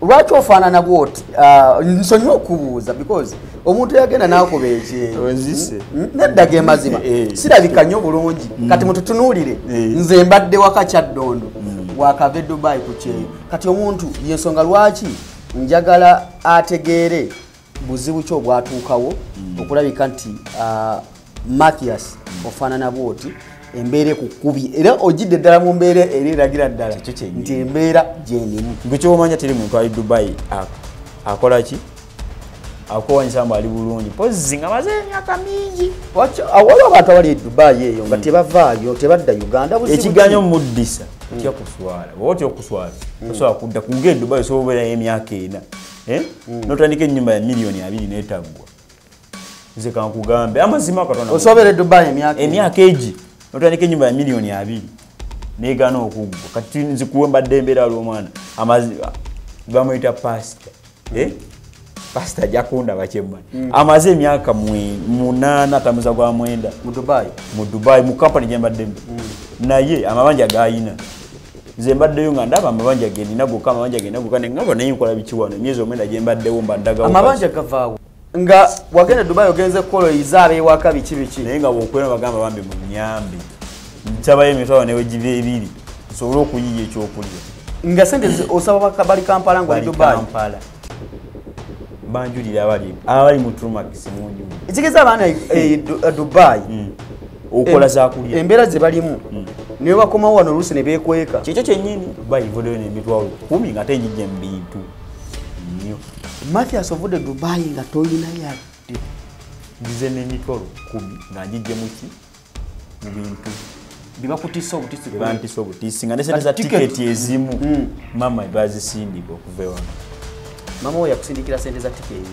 Lwaki ofaanana bw'oti nsonyiwa okubuuza because omuntu yagenda n'akoba ekyeyo nedda ge mazima sirabika nnyo bulungi kati mututunuulire nze mbadde waka Kyaddondo wakava Dubai ku kyeyo kati omuntu yensonga lwaki njagala ategeere buzibu ki obwatuukawo okulabika nti Mathias ofaanana bw'oti embeera kukubi era ogidde ddala mu mbeera eri eragira ddala nti embeera gyendimu gwe kyomanya teri muntu ali Dubai akola ki akowanyisa mbu ali bulungi pozi nga maze emyaka mingi waliwo abantu abali e Dubai eyo nga tebavaayo tebadda Uganda ekiganyo muddisa otya kuswala oba otya okuswala osobola kudda kunga e Dubai osobola obeerayo emyaka 4 notandika ennyumba ya miliyoni 2 n'etaggwa nze kankugambe amazima Katonda osobera e Dubai emyaka egi notandika ennyumba ya miliyoni 2 negana okuggwa kati nzikuwe mbadde embeera lw'omwana bamuyita pasita pasita jakunda bakyemmani amaze emyaka 8 atamuza gwa 9 mu Dubai mu company gye mbadde naye amabanja gayina nze mbaddeyo nga ndaba amabanja gendina gokka amabanja genda gokka nengaba naye nkola bikiwano emyezi 9 gye mbaddewo mbaddaga amabanja gavaawo nga wagenda Dubai ogenze koloyiza abewaka biki naye nga bwokwera bagamba bambi mu nyambi ntabayo emitwalo newe giva 2 nsobole okuyiya ekyokulya nga sente osaba bali Kampala ngo Dubai banjulira abali mu Trumax munju ekigeza abaana Dubai okola zakulya embeera ze balimu ne bakomawo wano oluusi ne beekweka kyekyo kyennyini Dubai ivodeyo n'emitwalo 10 nga teyijja mu bintu nnyo Mathias ovudde Dubai nga toyina yadde ngize n'emitwalo 10 nga njijje mu bintu bibakutisa obutisi nga nesente za tiketi ezimu mama bazisindika okuva wano mama we yakusindikira sente za tiketi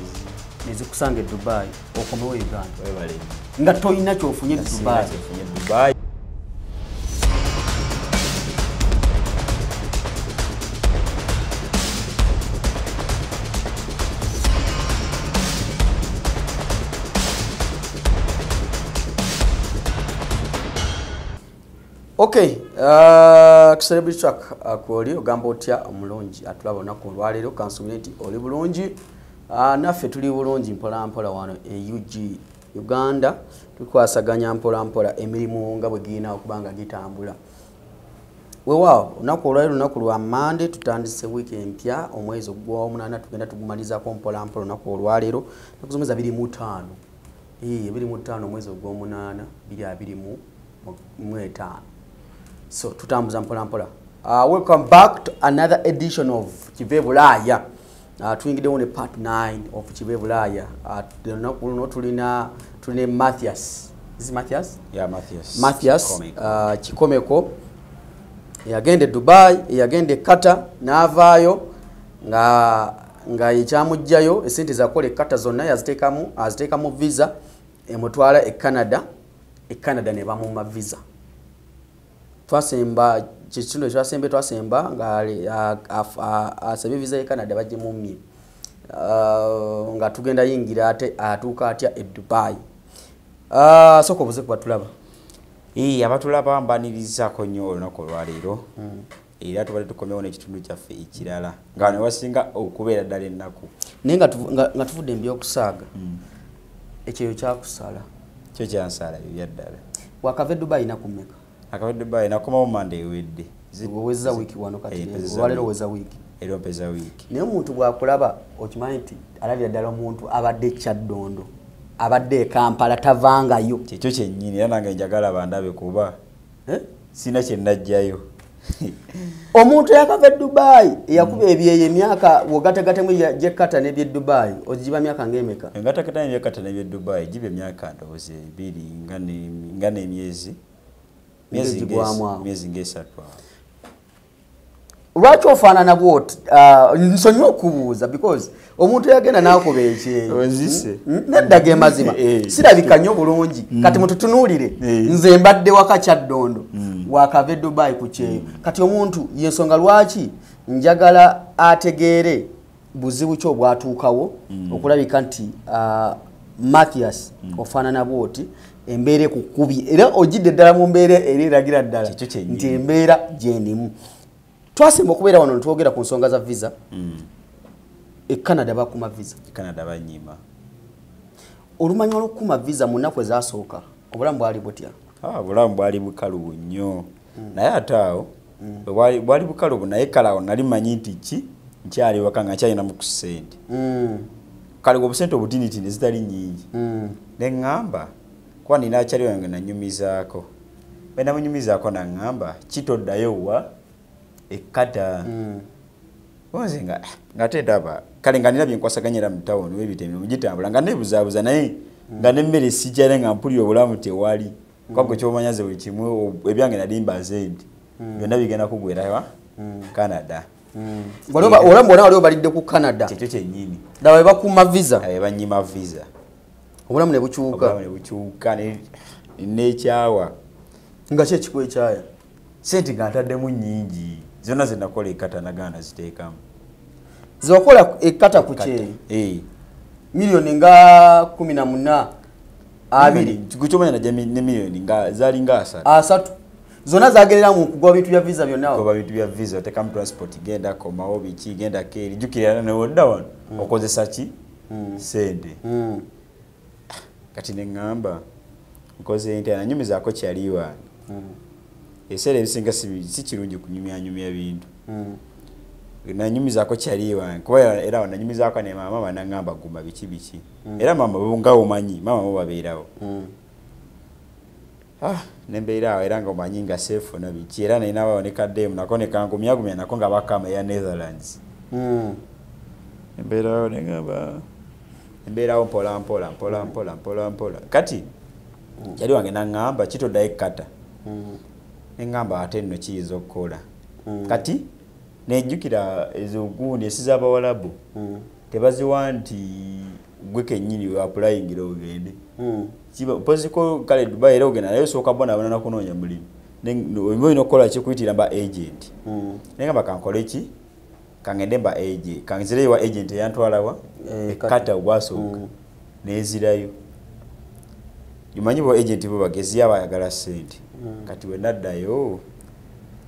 nezikusanga e Dubai okomewo Uganda nga toyina kyofunye Dubai Okay, celebrity track akwoli ogamba otya omulungi atulaba olunaku olwaleero kansubira nti oli bulungi naffe tuli bulungi mpola mpola wano UG Uganda tukwasaganya mpola mpola emirimu nga bwe giyina okubanga gitambula weewaawo olunaku olwaleero lunaku lwa Monday tutandise wiiki empya omwezi ogw'omunaana tugenda tugumalizako mpola mpola olunaku olwaleero nakuzomeza 25 25 omwezi ogw'omunaana 2025 so tutambuza mpola mpola welcome back to another edition of Kive Bulaya tuingiddewo ne part 9 of Kive Bulaya luno tulina Mathias. Is it Mathias? Yeah, Mathias. Mathias Kikomeko yagende Dubai yagende Qatar n'avaayo nga ekyamujjayo esente zakola Qatar zonna yaziteekamu visa emutwala e Canada ne bamumma visa twasemba kitundu twasemba nga asabye visa ye Canada bajje mumye nga tugenda yingira ate atuuka atya e Dubai soko buze kubatulaba abatulaba mbanirizaako nnyo olunaku olwaleero era tubadde tukomyewo n'ekitundu kyaffe ekirala nga newasinga okubeera ddala ennaku naye nga tuvudde mbyokusaaga ekyeyo kyakusala kyo kyansala byaddala wakava Dubai nakumeka akava Dubai nakomawo Monday ewedde oweza wiiki wano kati olwaleero oweza wiiki era mpeza wiiki naye omuntu bwakulaba okimanyi nti alabira ddala omuntu abadde Kyaddondo abadde Kampala tavangayo kyekyo kyennyini era nange njagala bandabe kuba sina kyennajjayo omuntu yakava Dubai yakuba ebyeyo emyaka wogategatemu je Qatar n'ebye Dubai ogiba myaka ng'emeka engatakata n'ebye Qatar n'ebye Dubai gibe emyaka ndowooza 2 nga n'emyezi ngesatu lwaki ofaanana bw'oti nsonyiwa okubuuza because omuntu yagenda n'akoba ekyeyo nedda ge mazima sirabika nnyo bulungi kati mututunuulire nze mbadde waka Kyaddondo wakava Dubai ku kyeyo kati omuntu yensonga lwaki njagala ategeere buzibu ki obwatuukawo okulabika nti Mathias ofaanana bw'oti embeera kukubi era ogidde ddala mu mbeera eri eragira ddala nti embeera gyendimu twasemba okubeera wano netwogera ku nsonga za visa Canada bakuma visa. Canada banyima. Olumanyi olukuma visa mu nnaku ezasooka obulamu bwali butya? Obulamu bwali bukalu nnyo. Naye ataawo bwali bukalu naye kalawo nali manyi nti ki nkyali waka nga nkyalina mu kusente. Kale obusente obutiniti ne zitali nnyingi. Ne ŋŋamba kuba nina akyali wange nanyumizaako. Bwe namunyumizaako naŋŋamba kitoddayo wa ekkata. Bonze nga tedaba kale nga nina byenkwasaganyira mu tawuni webitemi mugitambula nga nebuzaabuza naye nga nemmere sikyale nga mpulira obulamu tewali. Kwabwe kyomanyaze buli kimu ebyange nali mbaze nti byonna bigenda kugwerawa Canada. Olaba mbona wali obalidde ku Canada. Kyekyo kyennyini. Dawe bakuma visa. Banyima visa. Obulamu ne bukyuka. Obulamu ne bukyuka n'ekyawa. Nga ki ekikwekyaya? Sente nga ntaddemu nnyingi. Zonna ze nakola ekkata nagaana ziteekamu. Zokola ekkata ku kye? Milioni nga 18. Abiri. Kukyomanya najja ne milioni nga zaali nga 3. 3. Zonna zagerera mu kugoba bintu bya visa byonna. Kugoba bintu bya visa otekamu transport genda komawo biki genda keri jukira ne wodda wano okozesa ki sente. Kati ne ŋŋamba nkoze nti ananyumizaako kyali wange. Ebiseera ebisinga si kirungi kunyumyanyumya bintu. Nanyumizaako kyali wange kuba era nanyumizaako ne maama banaŋŋamba guma biki. Era maama nga omanyi maama bo babeerawo. Nembeerawo era nga omanyi nga seefu na biki era nalina babonekaddemu nako ne kangumyagumya nako nga bakama eya Netherlands. Nembeerawo neŋŋamba embeerawo mpola. Kati yali wange naŋŋamba kitoddayo ekkata. Neŋŋamba ate nno kiyinza okukola. Kati nejjukira ezo gundi esiza abawalabu tebaziwa nti gwe kennyini applyingira ogende. Poziko kale Dubai era ogenda naye osooka bona nakunoonya mulimu. Olina okukola ki kuyitira mba agent. Neŋŋamba kankole ki kangende mba agent kanzireyo wa agent eyantwalawa ekkata obwasooka nezirayo. Jumanyi bo agent bo bagezi abayagala sente. Kati we naddayo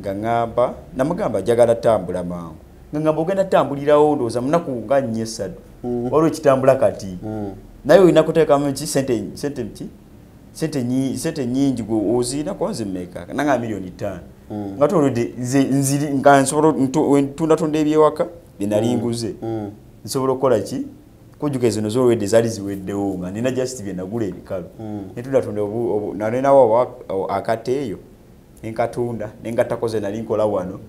nga ŋŋamba namugamba jagala tambula mangu. Ngamba ogenda tambulirawo ndowooza munaku nga 4-3. Waliwo ekitambula kati. Naye olina kuteekamu ki sente nnyingi gwe ozirina kwanze mmeka nanga milioni 5. Nga tolodde nziri nga nsobola ntunda ebyewaka bye nali nguze. Nsobola okukola ki? Kujjuka ezo z'olwedde zaali ziweddewo nga nina just bye nagula ebikalu. Netunda nalinawo akateeyo nenkatunda nengattakoze nali nkola wano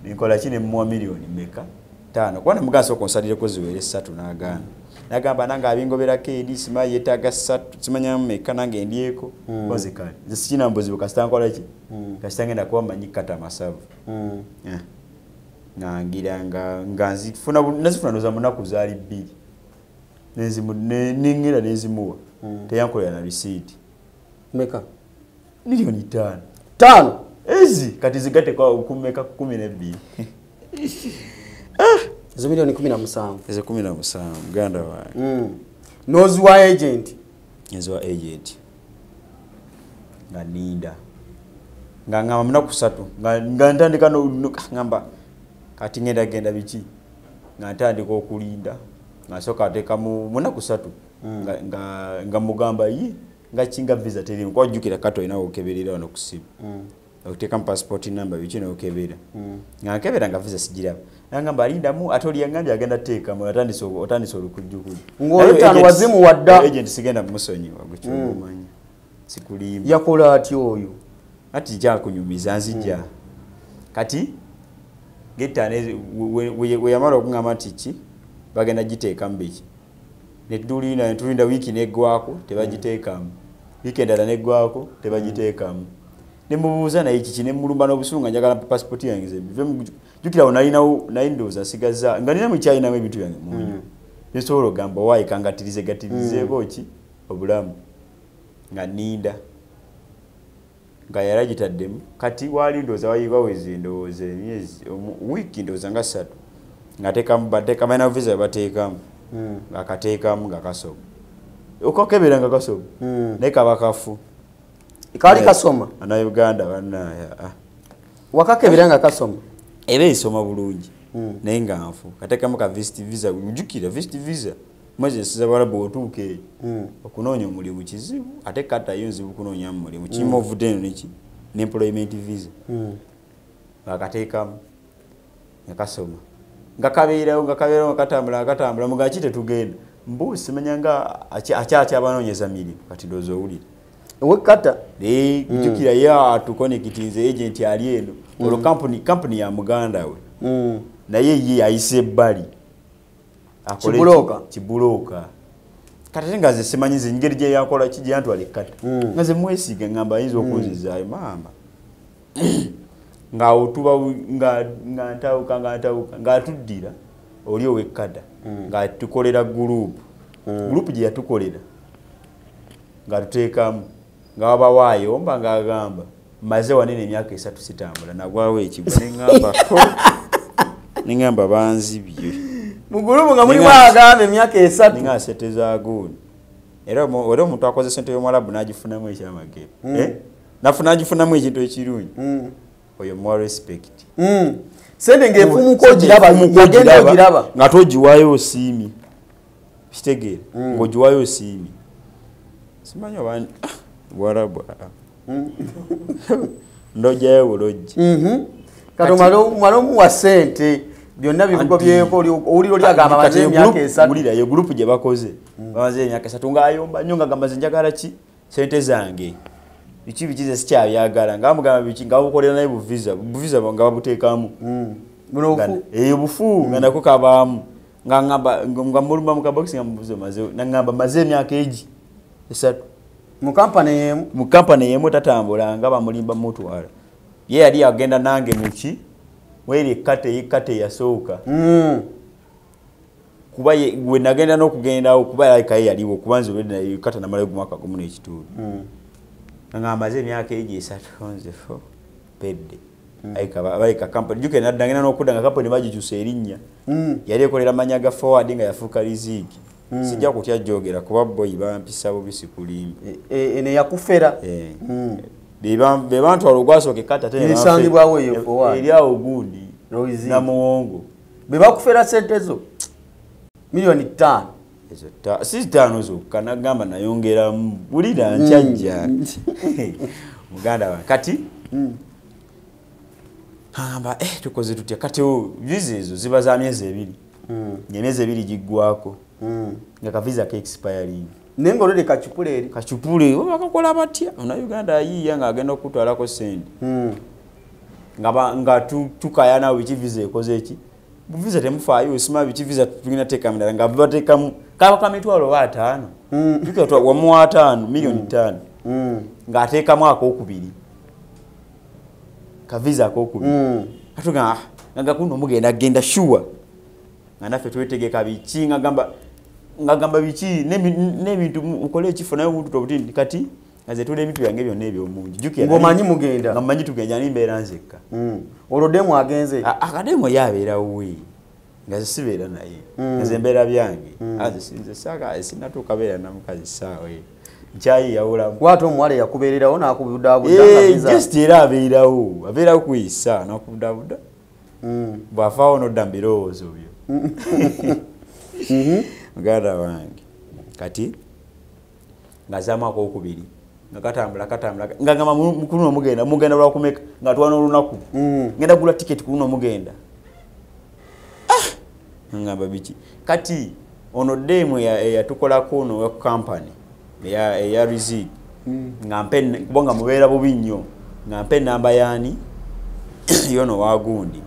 nenkola ki nemmuwa milioni meka 5 kuba namugasa okonsalireko ziwere 3 n'agaana. Nagamba nange abingoberako eri simanyi yeetaaga 3 simanyamu meka nange endyeko koze kale nze sikina mbuzibu kasita nkola ki kasita ngenda kuba manyi kata masavu nangira nga nazifuna ndoza munaku zaali 2 nengera nezimuwa teyankolera na risiiti meka milioni 5 ezi kati zigate kwa kumeka 12 ezo milioni 17 ezo 17 muganda wange noziwa agent nziwa agent nga ninda nga ngamba munaku 3 nga ntandika ngamba kati genda biki nga ntandika okulinda nga soka ateka munaku 3 nga mugamba nga kinga visa teri kwa jukira kato ina okeberera wano kusimu okuteka passport number biki no okebera nga kebera nga visa sijira ngamba alinda mu atoli yangambye agenda teka mu atandisa olukujjuku ngolotano wazimu wadda agent sigenda musonyi wagucho omanyi sikulimba yakola ati oyo ati ja kunyumiza nzija kati getane we yamalo okungama tiki bagenda giteeka mbiki netulinda wiki neggwako tebagiteekamu wiki endala neggwako tebagiteekamu nemubuuza naye kiki nemulumba n'obusunga njagala passport yange jukira nali ndowooza sigaza nga nina mukyalinamu ebintu byange munju nesobola ogamba waayi kangatirizeeko ki obulamu nga ninda nga yalagitaddemu kati waali ndowooza waweze ndowooza emyezi wiiki ndowooza nga 3 nga balina visa bateekamu ngakateekamu nga kasoba okakebera nga kasoba naye kaba kafu kali kasoma ana Uganda bannaya wakakebera nga kasoma era isoma bulungi naye nga nfu kateekamu ka visit visa ujjukira visit visa mwezi nsiza bwalaba otuuke okunoonya omulimu kizibu ate kata yo nzibu kunoonya mulimu kirima ovudde eno neki n'employment visa akateekamu yakasoma nga kabeerawo katambula mugaki tetugenda mbu simanya nga akyabanoonyeza mirimu kati ndowooza owulira wekata jjukira ye atukonekitinze agent ali eno olwo kampuni ya muganda we naye ye ayise ebbali kibulooka kati ate nga ze simanyize engeri gye yakola ki gyantwala ekkata nga ze mwesiga ngamba ayinza okunzizaayo maama ng'awotuba nga ntawuka ng'atuddira oli ow'ekkada ng'atukolera gurupu gye yatukolera ng'atuteekamu nga wabawaayo mba ng'agamba maze wanene emyaka 3 sitambula nagwawo ekigwa neŋŋamba banzibye mu gurupu nga mulimu agamba emyaka 3 nga aseteza guuni era omuntu akoze sente y'omwalabu n'agifunamu ekyamagero nafuna agifunamu ekintu ekirungi oyo more respect sente ng'efumuko ogiraba nga togiwaayo osiimi kitegeera ng'ogiwaayo osiimi simanyi oba bwarabu ndojjayo bulojji kati omala omuwa sente byonna bivugo byeko owulira oli agamba maze emyaka 3 wulira yo gurupu gye bakoze bamaze emyaka 3 ng'ayomba nnyo nga gamba ze njagala ki sente zange biki bikize sikyabyagala ng'amugamba biki nga bukolera naye buviza nga babuteekamu bufu nga nako kabaamu nga mulumba mu kabokisi nga mubuze nangamba maze emyaka egi 3 mu kampani yemu tatambula nga bamulimba mutwala ye yali agenda nange muki weri ekkate yasooka kuba we nagenda n'okugendawo kuba yalikaye yaliwo kubanza olwedde kata namalayo gumwaka gumu n'ekitundu nga maze emyaka egi 3 nzefo pedde abayika kampani juke naddangena n'okudda nga kampani bagikyusa erinnya yali ekolera manya ga forward nga yafuuka riziki sijja kutya jogera kuba boyi bampisa bubisi kulimba ene yakufera be bantwala ogwasooka ekkata tesangibwawo eyo forward eri awo gundi namuwongo be bakufera sente zo milioni 5 si 5 zokka nagamba nayongeramu bulira nkyajja muganda wa kati amba tukoze tutya kati viza ezo ziba za myezi 2 emyezi 2 giggwako nga kaviza ka expiring nengo lele kachupule bakakola batya na Uganda yiya nga agenda okutwalako sente nga tukayana wiki visa ekoze eki visa temufaayo osima wiki visa tulina teka mdala nga batekamu kaba mitwalo wa 5 bikatwa wa mu 5 milioni 5 nga atekamu akokubiri ka visa akokubiri atuga nga kuno mugenda genda sure nga nafe twetegeka biki ngagamba biki n'ebintu ukole ekifo nayo omuntu tobutindi kati ngaze tule ebintu byange byonna ebyomungi jukira ngomanyi mugenda nga manyi tugenda nimbeera nzekka olodemu agenze akademo yabeera we ngaze sibeera naye ngaze mbeera byange aze sinze saka sinatuuka beera namukazi saawe nchayi yawulamu watu omuwala yakubeererawo n'akubudabuda just era abeerawo kuyisa n'akubudabuda bw'afaawo n'odda mu birowoozo byo muganda wange kati ngazama akokubiri nga katambula nga ngama mukulu mugenda lwakumeka nga twana olunaku ngenda gula ticket kuno mugenda ngamba biki kati ono demo yatukola kuno wa company ya Riziki ngampe kubanga mubeera bubi nnyo ngampe namba yani yono wagundi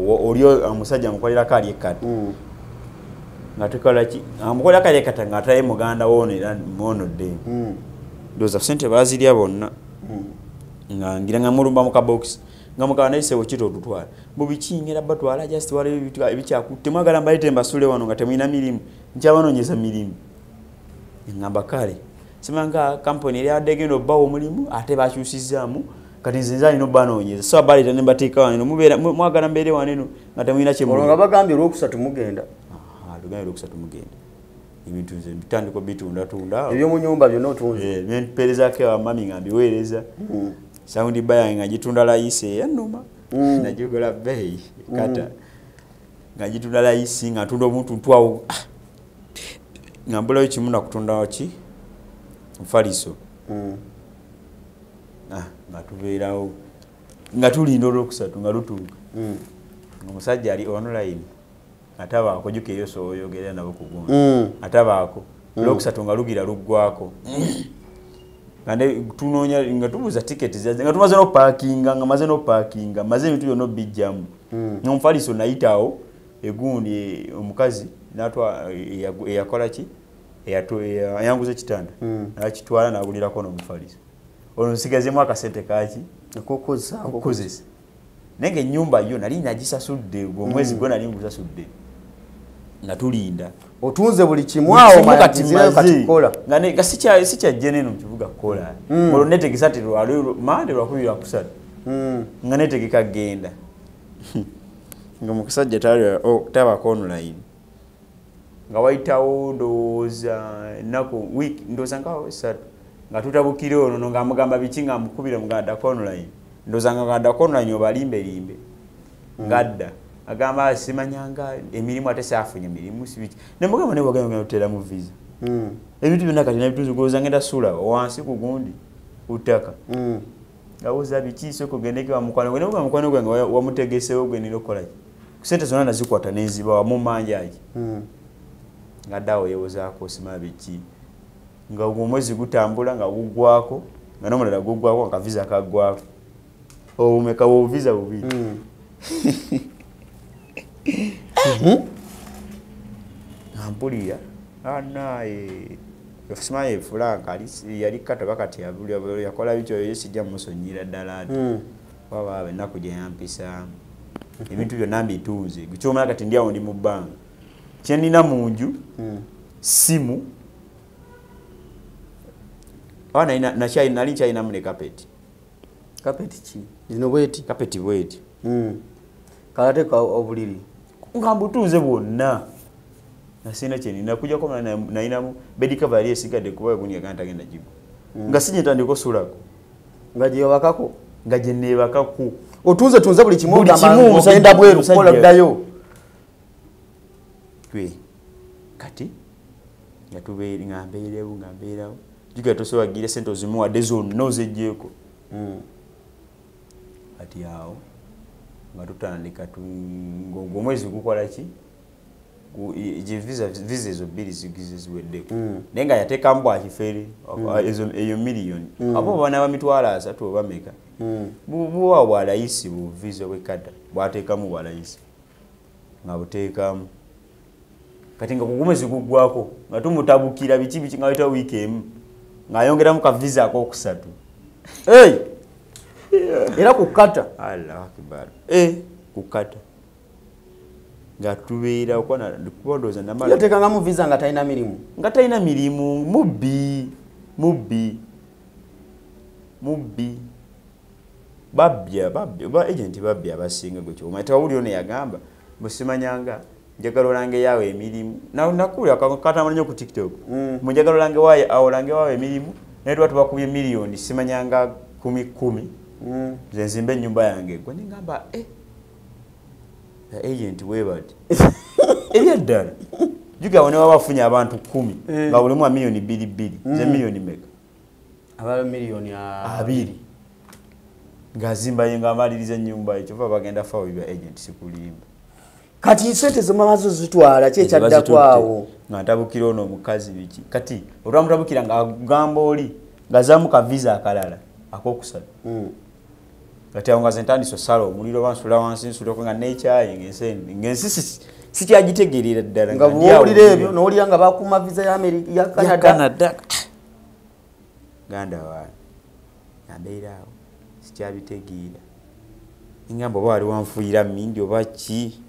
olio omusajja mukolera kali ekkati ngatukola ki amukola kali ekkati ngataye muganda wonera monodde doza sente bazirya bonna ngira nga mulumba mu kabox nga mukana ise okito otutwala bubikingera batwala just wale bitu ebikyakutte mwagala mbalite mbasule wano nga temwina mirimu nkyabanoonyeza mirimu ngamba kale simanga company ya degeno bawo mulimu ate bakyusizaamu kati nzinzani no banoonyeza so balita ne batika wano mubeera mwagala mbere waneno nga temwina kye mulungu nga bagambye olwokusatu mugenda luganda olwokusatu mugenda ebintu nze bitandiko bitunda ebyo mu nyumba byonna otunze mpereza ke wa mami ngambi weereza sound buyer nga gitunda layise yanuma najugola bei kata nga gitunda layisi nga ntunda omuntu ntwawo nga mbulayo kimu nakutunda ki mufaliso nga tubeerawo nga tulinda olwokusatu nga lutuuka omusajja ali online atabaako juka eyo sooyogerera nabo kugonda atabaako olwokusatu nga lugira luggwako tunoonya nga tubuuza tiketi nga tumaze n'opaakinga maze ebintu byonna bijjamu n'omufaliso nayitawo egundi omukazi eyakola ki ayanguza ekitanda nakitwala nagulirako n'omufaliso olwo nsigazemu akasente kaki okukozesa naye nga ennyumba yo nali nagisasudde omwezi gwe nali ngusasudde nga tulinda otunze buli kimu awo katikola nga sikyajje neno mukibuga kukola olwo netegesa ti mande lwakubira kusatu nga netegeka genda nga mukasajja tabako online nga wayitawo ndowooza ennaku wiiki ndowooza nkawo esatu nga tutabukire ono nga mugamba biki nga mukubire mugaddako online ndowooza nga gaddako online obalimbelimbe ngadda agamba simanyanga emirimu ate saafunye emirimu sibiki nemugamba naye wagenda otera mu visa ebintu byonna kati nabitunzi goza ngenda sula wansi ku gundi utaka ngawuza biki soko gendekebwa mukwano gwe nebuga mukwano gwe nga wamutegesewo gwe nirokola kusente zonna nazikwata nenziba wamu manjaji ngaddawo yewozaako osima biki nga omwezi gutambula nga guggwako nga n'omulala guggwako nga visa kaggwako obumekawo visa bubiri ampulira anaye efusmaye fulanga yali kataba kati yakola bityo yesijja musonyira ddala ati waba ennaku gye yampisa ebintu byonna mbitunze gukyomala kati ndiawo ndi mu bbanga kyenina mu nju simu nali nkyalinamu ne kapeti ki zino bweti kapeti bweti kalateka obuliri nga mbutunze bwonna nasina kyenina kujjako nalinamu bedikava yali esigadde kuba egundi agenda tagenda gigo nga sinyetandika osulako nga gyewakako nga gyenebakako otunze buli kimu ogenda bweru kukola ddayo kati nga mbeerewo jukira tosobagire sente ozimuwadde zonna ozeggyeko kati awo nga tutandika omwezi gukola ki visa ezo bbiri ziweddeko naye nga yateekamu bwakifere eyo miliyoni abo baana bamitwalo 3 oba meka buwa bwalayisi buvisa bwekadda bwateekamu bwalayisi nga buteekamu kati nga kugumezi guggwako nga tumutabukira biki nga wayita wiiki emu ng'ayongeramu ka visa akokusatu era kukata Allahu Akbar kukata nga tubeera okwandoza namala yatekangamu visa nga talina mirimu mubbi babbya ba agenti babbya abasinga gwe kyoma tewawuli ono yagamba musimanyanga njagala olange yawe emirimu nakuli akatamala nnyo ku TikTok munjagala olange wawe emirimu naye tuba tubakubye miliyoni simanyanga 10 nze nzimba ennyumba yange gwe ningamba agent webati ebyaddala jugawo ne wabafunye abantu 10 nga bulimu miliyoni 2 nze miliyoni meka abalo miliyoni 2 ngazimba yenga amaliriza ennyumba ekyo va bagenda fawo bya agent sikulimba kati sente zomamazo zitwala kyekyaddakwawo nga ntabukira ono omukazi biki kati olwamutabukira nga agamba oli ngazamu ka visa akalala akokusatu kati awo nga zentandisa osala omuliro bansula wansi nsuleko nga nekyayi ngensi sikyagitegeerera ddala nga bwowulira ebyo nowulira nga bakuma visa ya Canada ganda waani nambeeraawo sikyabitegeera ingamba oba wali wanfuuyira mmindi oba ki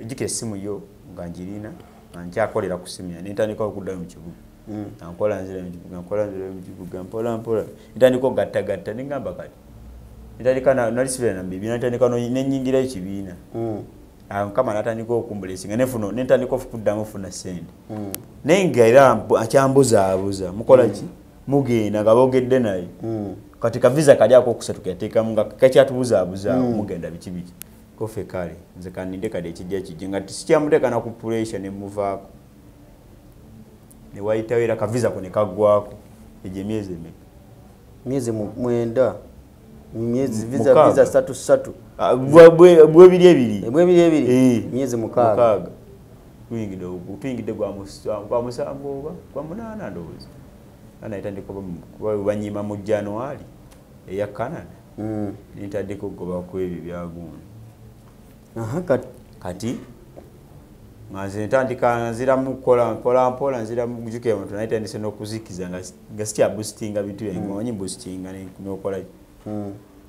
jukira essimu yo nga njirina nga nkyakolera ku simu yange nentandika okuddayo mu kibuga nkola nzira mu kibuga mpola ntandika okugattagatta nengamba kati ntandika nalisibira na bibiina ntandika nenyingirayo kibiina Mukama natandika okumbulesinga nentandika okuddamu ofuna ssente naye nga era akyambuzaabuza mukola ki mugenda nga boogedde naye katika visa kali yako kusatu kyateka munga kacha tubuza mugenda biki kofe kale nze kaninde kade kijja kijinga tisikia muteka na kupulation ne muvako ne waitawira ka visa kone kagwako eje miezi mwenda miezi visa satu bwe bili ebiri miezi mukaga twingide kwa musango kwa munana ndozi anaitandiko banyima mu January ya Canada nitandiko goba kwebi byagundu kati ngaze ntandika nzira mukola mpola nzira mujuke muntu naita ndise no kuzikiza ngastia boostinga bitu yangu wanyi boostinga ne okola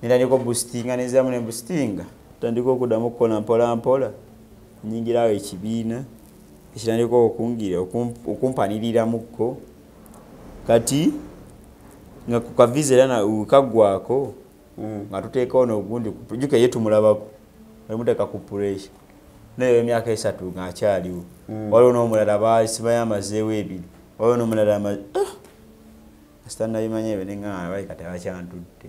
nitandiko boostinga nzira mu boostinga tandiko kudamu kola mpola nyingira ekibina ekitandiko okungira okumpanirira mukko kati nga kukavizera na ukagwako nga tuteeka ono ogundi kujuke yetu mulabako muteka ku pressure nayo emyaka 3 nga akyaliwo waliwo n'omulala baasiba yamazeewo ebiri waliwo n'omulala asitana yimanyebe neŋŋaana bali kati abakyantudde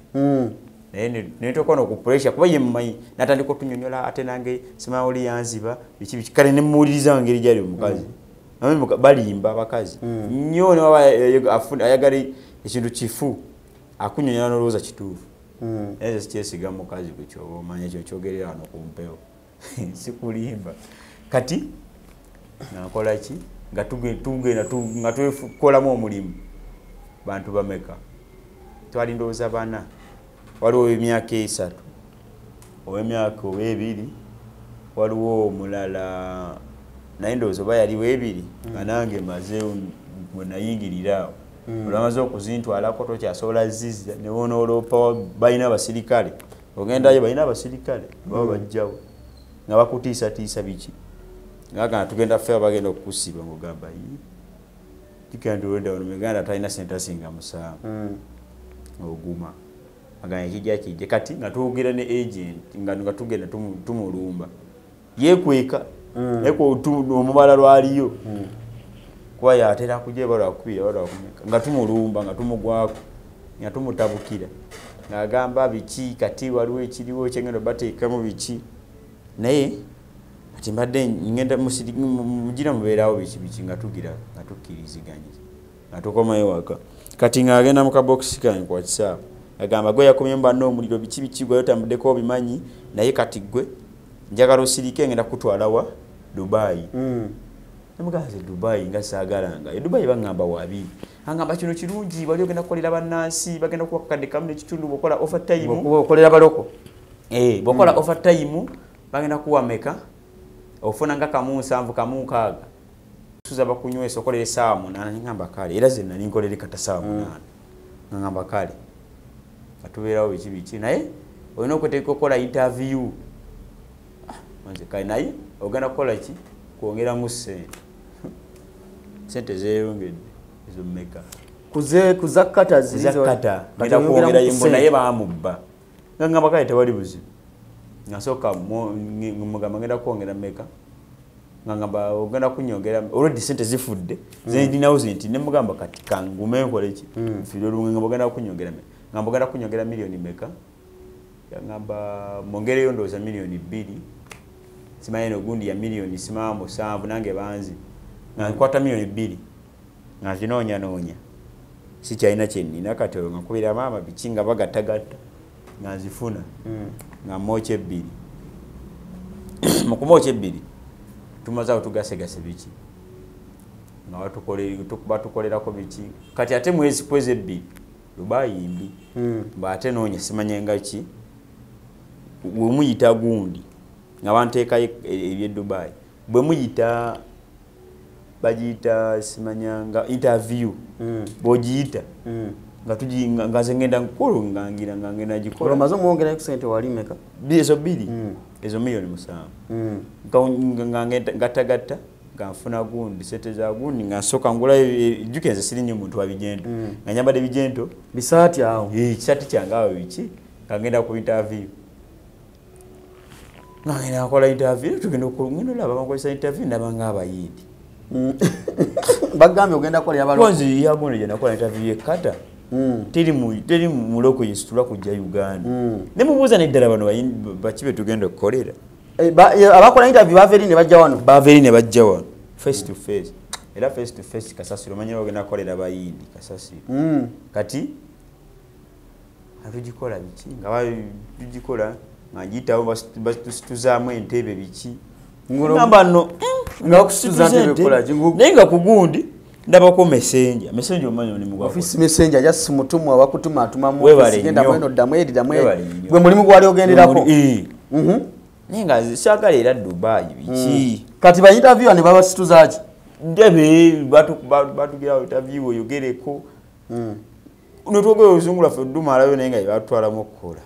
naye netokono ku pressure kuba ye mmanyi natandika otunyonyola ate nange simawuli yanziba biki kale ne muwuliriza ngeri gyali omukazi balimba abakazi nnyo ne waba ayagala ekintu kifu akunyonyola n'olowooza kituufu naye sikyesiga mukazi ku kyoba omanya ekyo kyogerera wano ku mpewo sikulimba kati nakola ki nga tugenda nga tukolamu omulimu bantu bameka twali ndowooza bana waliwo emyaka 3 ow'emyaka 2 waliwo omulala naye ndowooza oba yaliwo 2 nga nange maze bwe nayingirirawo olwamaze okuzintwalako tokyasobola zizza ne wonooloopa balina abasirikale ogendayo balina abasirikale baba bajjawo nga bakutiisatiisa biki ngagana tugenda ffe abagenda okukusiba ngogamba kikandulenda ono meganda talina sente asinga musanvu oguma aganya kijja kati nga tuwugira ne agent nga tugenda tumulumba yekweka eko omubala lwaliyo kuba yatera kujja balwakubira balwakumeka nga tumulumba nga tumugwako nga tumutabukira ng'agamba biki kati waliwo ekiriwo kyengendo bateekamu biki naye kati mbadde ngenda mugira mubeerawo biki nga tugira nga tukkiriziganye nga tukomayo waka kati ng'agenda mu kabokisi kange kwa WhatsApp agamba gwe yakomye mbanna omuliro biki gwe yotambuddeko obimanyi naye kati gwe njagala osirike ngenda kutwalawa Dubai namugaze Dubai nga saagalanga Dubai bangamba wabi angamba kino kirungi bali ogenda kukolera bannansi bagenda kuwa kadde kamu n'ekitundu bokola overtime bokolera baloko bokola overtime bagenda kuwa meka ofuna nga kamu 7 kamu 6 tuza bakunywesa okolera essaawa 8 ngamba kale era zenna ninkolera kata essaawa 8 ngamba kale atubeerawo biki naye olina okuteeka okukola interview manze kale naye ogenda kukola ki kwongera mu sente zeeyongedde ezo mmeka kuzakata zizakata ngenda kwongera yembo naye baamubba ngamba kale tewali buzibu ngasoka mugamba ngenda kwongera mmeka ngamba ogenda kunyongera already sente zifudde zendinawo zinti ne mugamba kati kangume nkole ki firo lunga ngamba ogenda kunyongera mmeka ngamba ogenda kunyongera milioni mmeka ngamba mongereyo ndowooza milioni 2 simayeno gundi ya milioni simamo 7 nange banzi nkwata milioni 2 nga zinoonya si kyalina kyenina kati nga kubira maama biki nga bagatagatta nga nzifuna nga moche 2 mu kumoche 2 tumaze tugasegase biki nga batukolerako biki kati ate mwezi kweze 2 Dubai imbi mbate noonya simanyenga ki bwe muyita gundi nga banteeka ebye Dubai bwe muyita bagiyita simanyanga interview bogiyita nga nga zengenda nkulu ngangina gikola mazo muongera kusente wali meka ezo 2 ezo milioni 7 ngataggata nganfuna gundi sente za gundi ngasoka ngula jukenze sirinyo muntu wabigendo nga nyambade bigendo bisati awo kisati kyangawo biki ngagenda ku interview ngenda kola interview tugenda okungendo laba bakozesa interview nabanga abayindi bagambe ogenda kola yabaloko konzi yagono je nakola interview ekata teri muloko yesitula kujja Uganda ne mubuuza neddala bano bakibe tugenda okukolera abakola interview baveri ne bajja wano face to face era face to face Kasasiro manyi bagenda kolera bayindi Kasasiro kati atugikola biki nga tugikola ngajitawo basituzaamu entebe biki ngamba no nga kusituza entebe kola jingu nenga kugundi ndabako messenger omanyi ni mugwa office messenger just mutumwa wakutuma atumamu genda mweno damwedi gwe mulimu gwali ogenderako nenga zishagala era Dubai biki kati ba interview ne baba situzaji ndebe batugira interview oyogereko unotogwe uzungula fe dumalayo nenga batwala mukola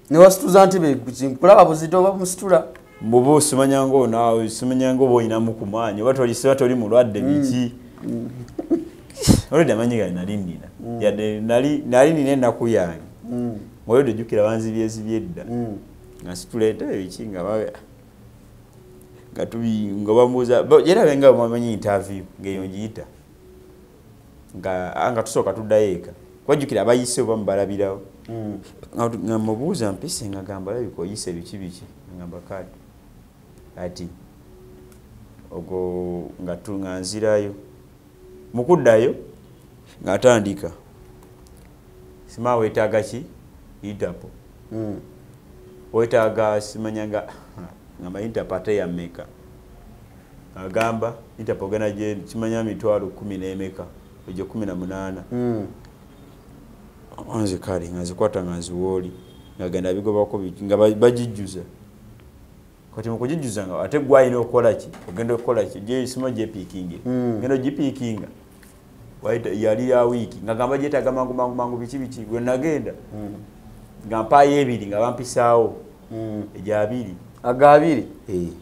ne wasituza ntebe kulaba buzito bamusitula mbobo simanyango nawe simanyango boyina mukumanya batoli mulwadde biki olede amanyiga nalindina yade nali nina kuyange ngoyo dejukira banzi byedda ngasitulete biki nga bawe gatubi ngobamuza yera benga bamanyi interview ngeyo njita nga tusoka tudayeka kwajukira abayise oba mbalabirawo nga mubuuza mpise nga gamba labiko yise biki ngamba kati ati ogo nga tunganzirayo mukuddayo ngatandika sima wetaaga ki itapo wetaaga simanyanga ngamba itapo ate ya meka agamba itapo gana je simanya mitwalo 10 n'emeka ejo 18 onze kali ngazikwata ngaziwoli ngagenda bigobako nga bajijjuza kati mukujijuza nga ate gwayina okola ki ogenda okola ki je sima je picking ngendo jipikinga waita yali ya wiki ngagamba je taga mangu biki gwe nagenda ngampaye ebiri nga bampisaawo eja abiri agabiri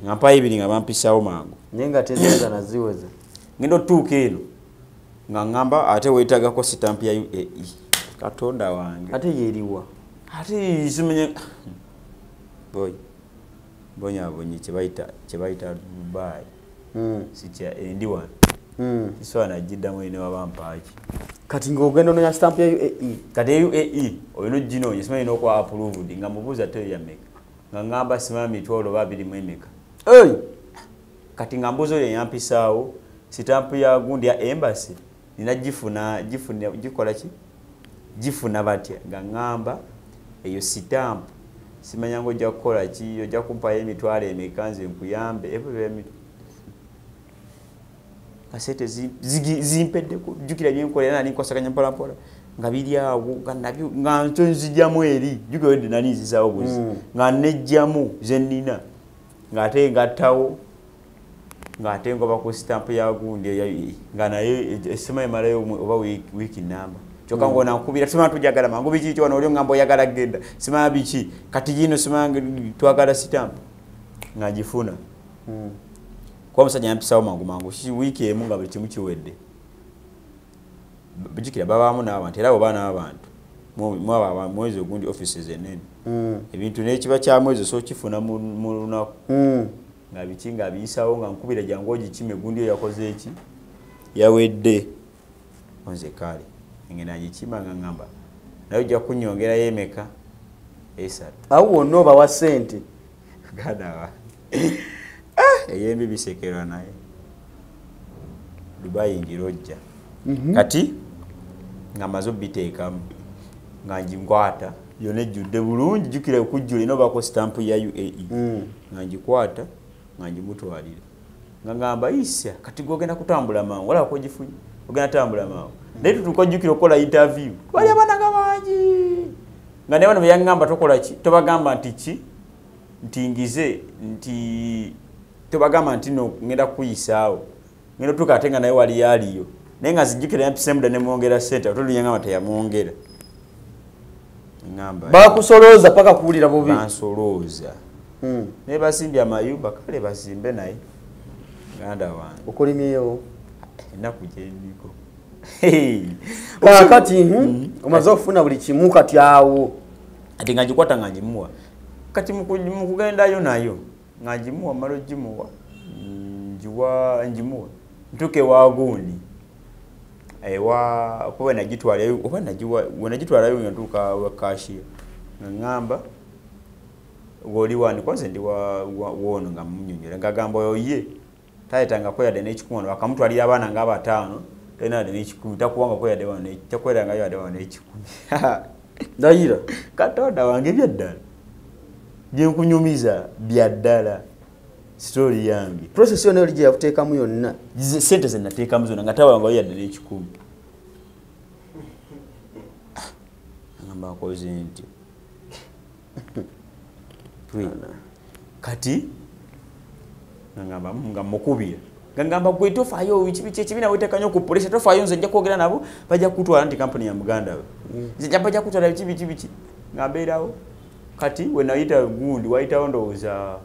ngampaye ebiri nga bampisaawo mangu nenga tezeza naziweza ngendo tuka eno nga ngamba ate wetaga ko stamp ya UAE katonda wange ate yeriwa ate isimenye boy bonyabonye chebaita Dubai sitia endi one iswana jidda mwene wabampaki kati ngogendo no ya stamp ya UAE kati UAE oyino jino yesimenye no kwa approved nga mubuza te ya meka nga ngamba simami twolo babiri mwemeka kati ngambuzo ye yampisaawo stamp ya gundi ya embassy nina jifuna jikola ki jifuna batya nga ngamba eyo stamp simanya ngo ja kola ki yo ja kumpa emitwale emekanze nkuyambe ebyo kasete zimpedde ku jukira byenkola nani kwasakanya mpala nga biri awo nga nabyo nga nzijjamu eri jukira ndi nani zisawo buzi nga nejjamu zenina nga ate ngatawo nga ate ngoba ku stamp ya gundi nga naye esema emalayo oba wiki namba choka ngona nkubira sima tujagala mangu biki cyo wano ngambo yagala genda sima biki kati jino sima twagala stamp ngajifuna kwa musajja yampisawo mangu shi wiki emu nga buli kimu kiwedde bijikira babamu n'abantu era bana abantu mwaba mwezi ogundi offices enene ebintu n'ekiba kya mwezi so kifuna mu lunaku nga biki nga bisawo nga nkubira jangu ogikime gundi yakoze eki yawedde onze kale ngena gikima ngamba nayo ja kunyongera yemeka esatu awo no ba wa sente gadawa eyembi bisekerwa naye Dubai njirojja kati nga mazo biteekamu nga njingwata yone judde bulungi jukira okujjula ino bako stamp ya UAE nga njikwata nga njimutwalira nga ngamba isya kati gogenda kutambula mangu wala ko gifunye ogenda tambula mangu naye tukojjukira okola interview bali abanaga bangi nga ne bano byangamba tokola ki tobagamba ntingize nti tobagamba no ngenda kuyisaawo ngendo tukatenga naye wali yaliyo nenga zijikira yapisemda ne muongera sente otuli yanga mata ya muongera ngamba bakusoloza paka kuulira bubi bansoloza ne basimbi amayumba kale basimbe naye nganda wan okolimiyo nakujendiko kati omazo kufuna buli kimu kati awo ati ngajikwata ngajimuwa kati mukugenda yo nayo ngajimuwa malo jimuwa njimuwa ntuke wagundi ewa kuba nagitwala oba nagitwala yo ntuka wa kashi ngamba goli wani kwanze ndi wono nga munyonyera ngagamba oye tayetanga ko yade n'ekikumu bakamutwalira abana nga batano tena yade n'ekikumu takuwanga ko yade wana takwera nga yade wana ekikumi ndayira katonda wange byaddala je nkunyumiza byaddala story yange process yone oli je yakuteekamu yonna sente ze nateekamu zonna nga tawanga yade n'ekikumi ngamba koze nti kati ngamba mukubira ngamba gwe tofayo ekibina wetekanyo ku police tofayo nze nja kwogera nabo bajja kutwala nti company ya Muganda nze bajja kutwala ekibi ngambeerawo kati we naita gundi waita ndowooza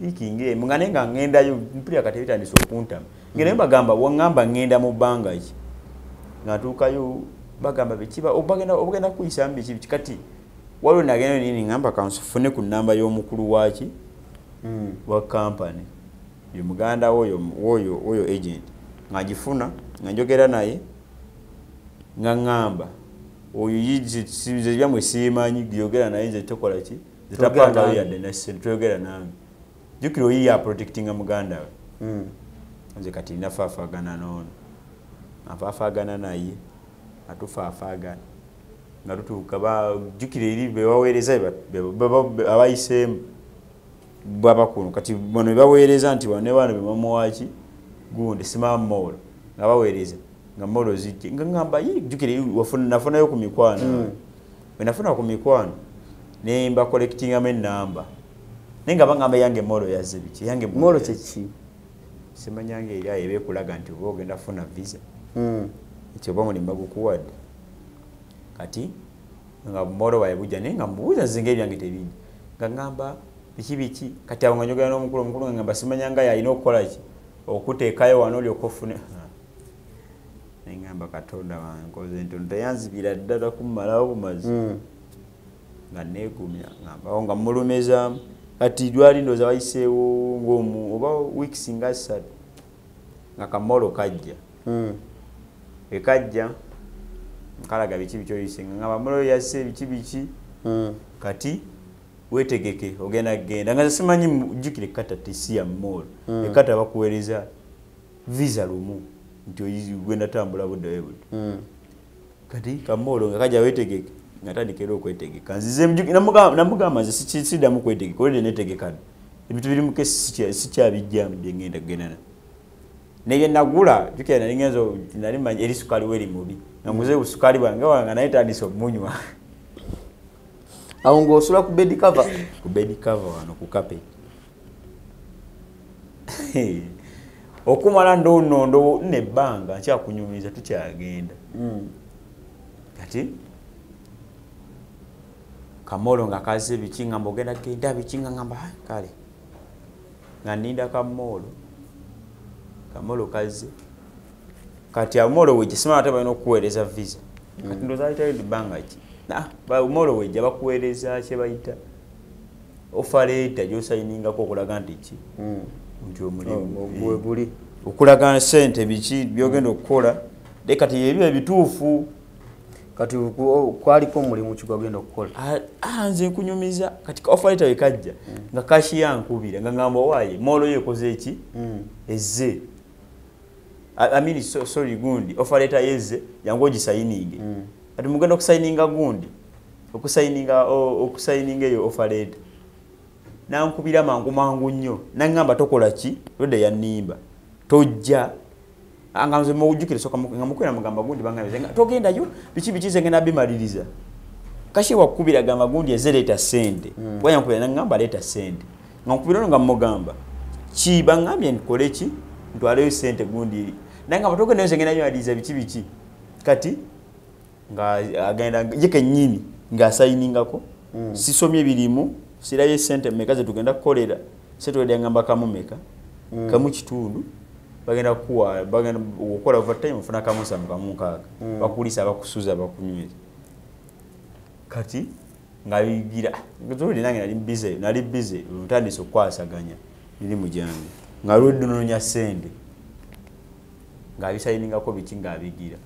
ikinge mungane nga ngendayo mpira kati bitandise okuntama ngene bagamba wangamba ngenda mu bbanga ki ngatuukayo bagamba bekiba obagenda kuyisamba ekibi kati waliwo nagenda nini ngamba kansufune ku namba y'omukulu waki wa company yo Muganda oyo agent ngajifuna nganjogera naye ngangamba oyo yizi byamwe simanyi gyogera naye nze tokola ki zitapanga yadde nase tuyogera nange jukiro yi ya protecting Muganda nze kati nafafagana nono afafagana naye atufaafagana ngarutuka ba jukire iri bewawereza abayisemu baba kuno kati bono bawereza nti bane bana bemamo waki gundi sima molo ngabawereza ngamolo ziki ngamba yi jukire nafuna yo ku mikwano wenafuna ku mikwano ne mba collecting amen number nenga bangamba yange molo yazibiki yange molo chechi simanyange iri ayebe kulaga nti ogenda funa visa ekyo bongo nimbagukuwadde kati nga molo wayebuja nenga mbuuza zinge byange tebingi ngamba biki kati awo nganyogera n'omukulu ngamba simanyanga yalina okukola ki okuteekayo wano oli okufune nengamba katonda wankoze nti tayanzibira ddala kumalawo bumazi nga neegumya ngamba nga mulumeza kati dwali ndoza wayiseewo ng'omu oba weeks nga 3 nga kamolo kajja ekajja nkalaga biki bikyoyisenga ngamba molo yasse biki kati wetegeke ogenda genda nga simanyi jukire kata tisia mall ekata bakuwereza visa lumu nti oyigwenda tambula budde webude kati kamolo ngakaja wetegeke ngatandikero okwetegeka nzize mjukire namugamba nze sidamu kwetegeka olede netegeka ebintu biri mukesi sikyabijjamu byengenda kugendana neye nagula jukire nalingenzo nalimanyi eri sukali weri mubi namuze usukali bwange wanga naye tandise omunywa awo ng'osula ku bed cover wano ku kape okumala ndonondo nebbanga nkyakunyumiza tukyagenda kati kamolo nga kaze biki ngamba ogenda genda biki ngamba kale nga ninda kamolo kaze kati amolo weje simala ate balina okukuweereza visa kati ndozayitayo ebbanga ki molo weja bakuweereza kye bayita ofaleta gyosayiningako okulaga nti ki nti omulimu buli okulaga sente biki byogenda okukola kati ebyo ebituufu kati kwaliko omulimu kigwagenda okukola nze nkunyumiza kati ofaleta wekajja nga kashi yankubira nga ngamba waaye molo yekoze eki ezze sorry gundi ofaleta yezze yangu ogisayininge kati mugenda okusayininga gundi okusayininga eyo ofaleta nankubira mangu nnyo nangamba tokola ki lode yanimba tojja anganze mujukire soka ngamukwera mugamba gundi bangabe togendayo biki zengena bimaliriza kashi wakubira gamba gundi ezereta sente wayankubira nangamba leta sente ngankubira nga mugamba ki bangambye nkole ki ntwaleyo sente gundi nangamba togenda zengena yaliza biki kati nga agenda jeke nyini nga sayiningako sisomye ebirimu siraye sente mekaze tugenda kukolera setwede ngamba kamumeka kamu kitundu bagenda kuwa bagenda okukola overtime ufuna kamusa mukamunkaga bakulisa abakusuza bakunyweza kati nga bigira ngozoli nange nali busy utandise okwasaganya iri mujange nga rudde nonya sente ng'abisayiningako biki ng'abigira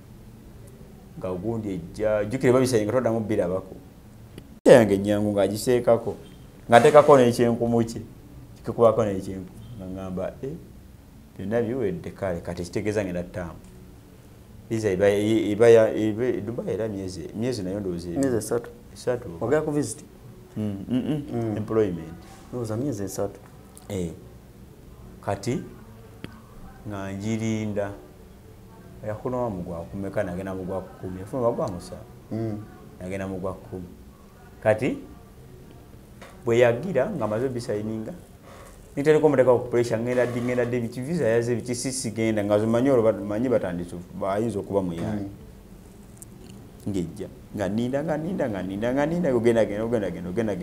nga gundi ejja jjukire babisayininga toddamu birabako yange ennyangu ng'agiseekako ng'ateekako n'ekyenkumu kye kikubako n'ekyenku nga ŋŋamba byonna biwedde kale kati ekitegeeza ngenda ttaamu visa Dubai era myezi nayo ndowooza myezi 3 ogenda ku visit employment ndowooza myezi 3 kati nga njirinda yakunowa mugwa kumeka nagenda mugwa 10 yafuna gwa musa nagenda mugwa 10 kati bwe yagira nga maze bisayininga nitali komuteka ku pressure ngenda de bichi visa yaze bichi sisi genda ngazo manyoro manyi batandise bayinza okuba mu yani ngejja nga ninda ogenda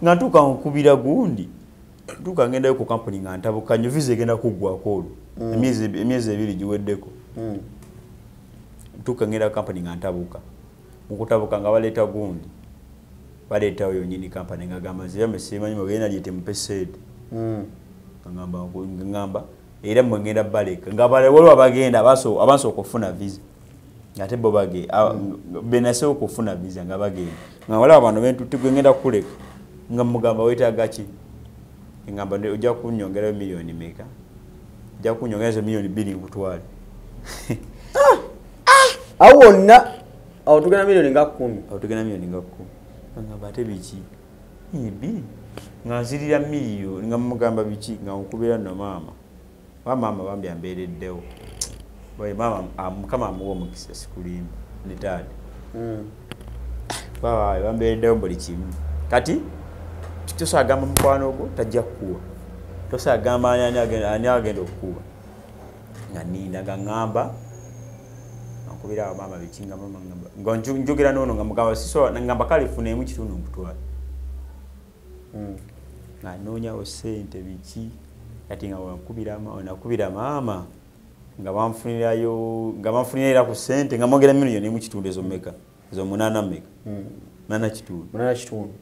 ngatuka nkubira gundi tuka ngenda ku company nga ntabuka nyo visa genda kugwa ko emyezi ebiri giweddeko tuka ngenda company nga ntabuka mukutabuka nga baleta gundi baleta oyo nyini company nga gamba zya mesimanyi mugenda lyete mpesede ngamba era mwengenda baleka ngabale waliwo abagenda abanso okufuna visa ngate bo bage benase okufuna visa nga bagenda nga waliwo abantu bentu tigwengenda kuleka nga mugamba wetaaga ki ngamba ojja kunyongera milioni meka ojja kunyongera milioni 2 nkutwale awonna awo tugenda milioni nga 10 ngamba ate biki ibi ngazirira milioni nga mugamba biki nga nkubira no mama bambi ambereddewo boy mama kama amuwo mukisa sikulimba ne dad bambereddewo buli kimu kati tosagamba mukwano ogwo tajja kukuwa tosagamba ani agenda okukuwa nga ninda nga ngamba nkubira awo mama biki nga mama ngamba njogira nono nga mugamba siso ngamba kale funeemu kitundu nkutwala nga noonyawo sente biki kati nga nakubira mama nga banfunirayo ku sente nga mwongera milioni emu kitundu ezo meka ezo 8 meka 8 kitundu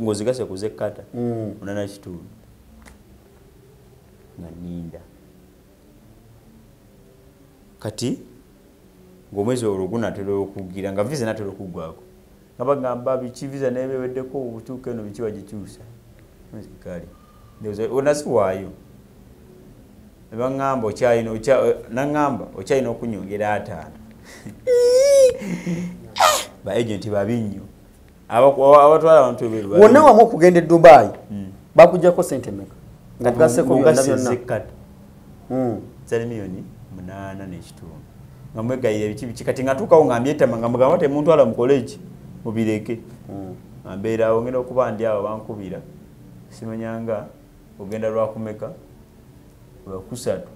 ngozigase kuzekkata 8 kitundu nga ninda kati ng'omwezi olwo gunatera okugira nga visa natera okuggwako nga bagamba biki visa nebeweddeko obutuuka eno biki wagikyusa kale onasiwaayo nebaŋŋamba naŋŋamba okyalina okunyongera 5 ba agenti babi nnyo abatwala abantu ebeeru wonna wamu okugenda e Dubai bakuggyako sente meka nga tugaseko byonna byonna zali milioni 8 n'ekitundu nga mwegayire biki kati nga tuukawo nga mbyetama nga mugamba te muntwala mukole eki mubireke mbeerawo ngenda okuba ndi awo bankubira simanyanga ogenda lwakumeka lwakusatu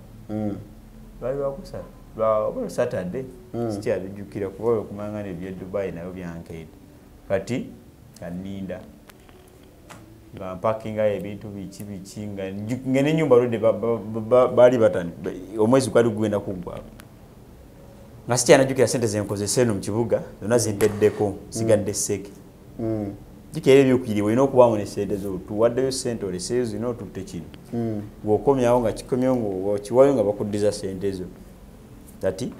lwali lwakusatu lwa Saturday sikyabijjukira kuba okumangana ebya Dubai nayo byankeede kati kaninda nga mpakinga ebintu biki nga ngene nyumba lode bali batani omwezi gwali gugenda kuggwa nga sikyanajjukira sente zenkozesa eno mu kibuga zonna zimpeddeko sigadde seke kikere byokiriwe ino okubamu ne sente zo tuwaddeyo sente oleseyo zino tutte kino ng'okomyawo nga kikomyewo ng'okiwayo nga bakuddiza sente zo ati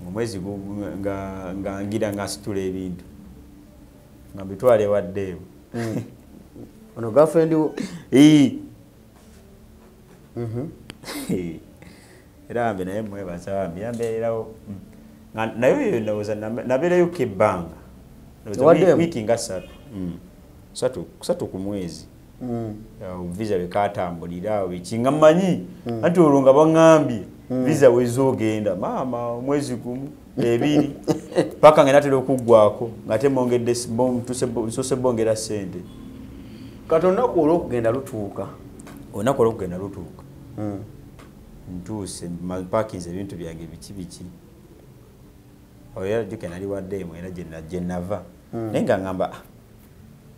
omwezi nga ngira nga nsitula ebintu nga mbitwala ewaddeewo ono girlfriend wo era mbe naye mwebaza bambi yambeererawo naye ndowooza nabeerayo kebbanga wiiki nga 3 ku mwezi visa bwekatambulira biki nga mmanyi anti olwo nga baŋŋambye visa wezogenda maama omwezi gumu 2 paka nga natera okuggwako nga temongedde nsose bongera sente kati olunaku olwokugenda lutuuka ntuuse parkings ebintu byange biki oyo jjuke nali waddeemu era gye nava naye nga ngamba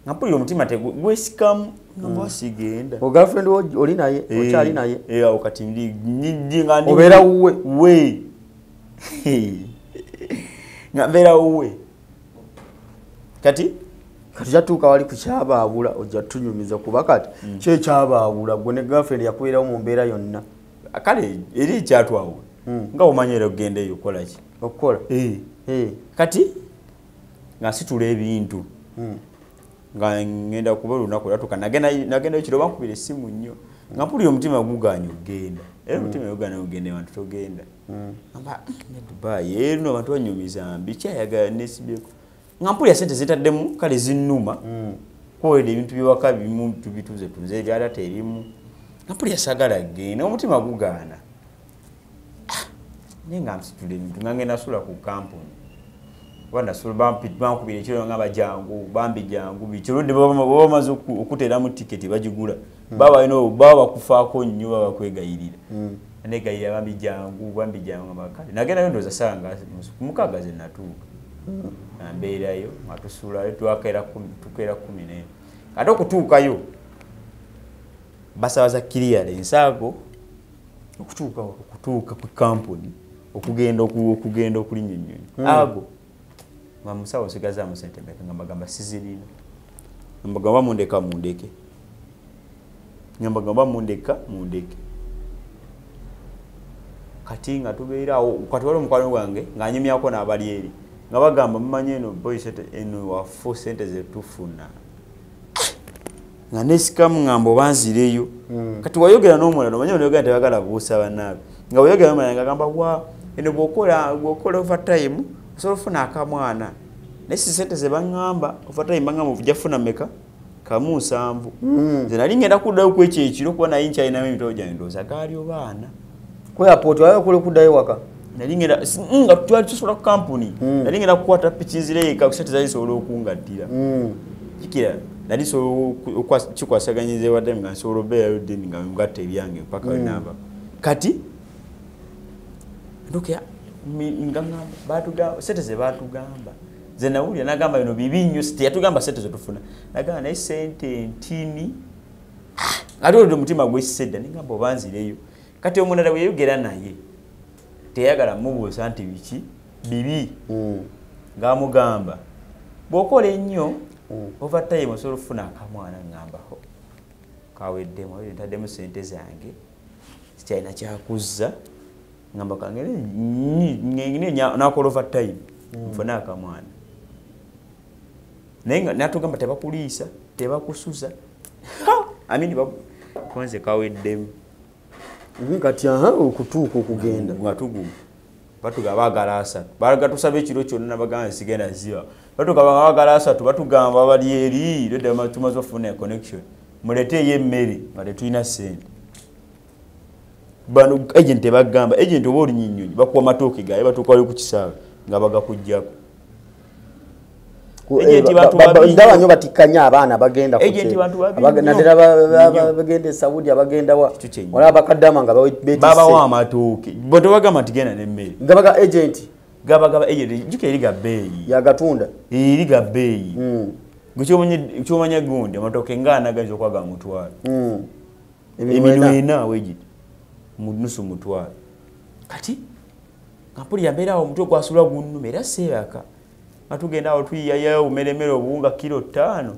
nga mpulira omutima tegwesikamu nga bwasigenda girlfriend wo oli naye okyali naye awo kati nga obeera wuwe nga mbeera wuwe kati kyatuuka wali kukyabaabula ojja tunyumiza kuba kati kyekyabaabula gwe ne girlfriend yakubeerawo mu mbeera yonna kale eri kyatwawo nga omanyira ogende eyo kola ki okukola kati nga situla ebintu nga ngenda kuba olunaku lwatuka nagenda ekiro bankubira essimu nnyo nga mpulira omutima guganya ogenda era omutima guganya ogenda abantu togenda amba ne Dubai eno abantu banyumiza mbi kyayagala nesibyeko nga mpulira sente zitaddemu kale zinnuma kwolera ebintu byewaka bimu tubituze tunze ebyala terimu nga mpulira sagala genda omutima gugaana nenga msitule ebintu nga ngenda sula ku kampuni bana sulu bankubira ekiro nga bajangu bambi jangu bikirudde baba maze okuteramu tiketi bagigula baba ino baba kufaako nnyo baba kwegayirira negayira bambi jangu makale nagenda ndoza sanga mukaga ze natuuka mbeerayo matusulayo tukera 14 kati okutuukayo basabaza clearance ago okutuuka ku kampuni okugenda okulinnyonnyonya ago mamusawo sigaza mu sente mbeka ngambagamba sizirina ngambagamba mundeke kati nga tubeerawo kati wali omukwano gwange ng'anyumyako n'abali eri nga bagamba mumanye eno eno wafu sente zetufuna nga nesikamu ngamba obanzireyo kati wayogera n'omulala omanye onayogera tebagala buusa bannaabe nga wayogera n'omulala nga gamba wa eno bw'okola overtime osobola ofuna akamwana naye si sente ze baŋŋamba overtime baŋŋamba ojja meka kamu 7 nze nali ngenda kuddayo ku ekyo ekiro kuba naye nkyalinamu emitabo gyange ndowooza gaali obaana ku airport wali okole kuddayo waka nali ngenda nga twali tusobola ku kampuni nali ngenda kukwata pikinzira eka kusente zali zisobola okungattira kikira nali sobola kikwasaganyiza ewadde nga nsobola obeerayo deni nga ngatta ebyange paka wenamba kati ndoka batugamba sente ze batugamba ze nawulira nagamba bino bibi nnyo teyatugamba sente zetufuna nagamba naye sente ntini ate olwo omutima gwesisedda ningamba obanzireyo kati omulala bwe yayogera naye teyagala mubuusa nti biki bibi ng'amugamba bw'okola ennyo overtime osobola okufuna akamwana ngambaho kaweddemu ntaddemu sente zange sikyalina kyakuzza ngamba kange nakola overtime nfune akamwana naye natugamba tebakuliisa tebakusuza amini konze kaweddemu kati okutuuka okugenda ngatuguma batugamba bagala 3 bagatusaba ekiro kyonna nabagamba sigenda ziba batugamba bagala 3 batugamba bali eri ledde tumaze ofuna connection muleteeyo emmere nga tetulina sente bano agent bagamba agent oba olinnyonyi bakuwa matooke gaye batuuka wali ku kisaawe nga bagakujjako ndaba nnyo batikkanya abaana bagenda naddala bagenda e Saudi abagenda wala abakaddama nga babawa amatooke bo tebagamba nti genda n'emmere gabaga agent gabagaba agent juka eriga bbeeyi yagatunda eriga bbeeyi kyomanya gundi amatooke ng'anagaza okwaga mutwalo eminwe ena wegiti nusu mutwalo kati kampuli yambeerawo omutwe gwasula gunnuma era seebaka atugenda awo tuyiyayo umeremere obuwunga kilo 5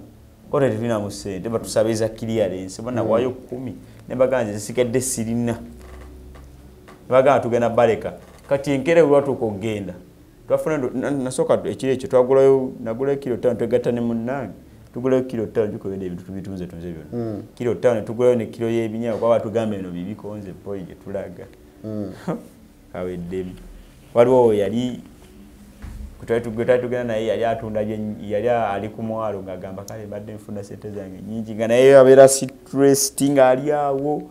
kote tetulina mu ssente batusabiriza clearance bonna waayo 10 ne baganja zisigadde sirina bagamba tugenda baleka kati enkere lwatuuka okugenda twafuna nasooka ekiro ekyo nagulayo kilo 5 twegatta ne munnange tugulayo kilo 5 jukoyedde ebintu tubitunze byonna kilo 5 tugulayo ne kilo y'ebinyawo kwaba tugambe eno bibikonze poyi gye tulaga kaweddemu waliwo yali tugenda naye yali atunda yali ali ku mwalo ng'agamba kale mbadde nfuna sente zange nyingi nga naye abeera stress nga ali awo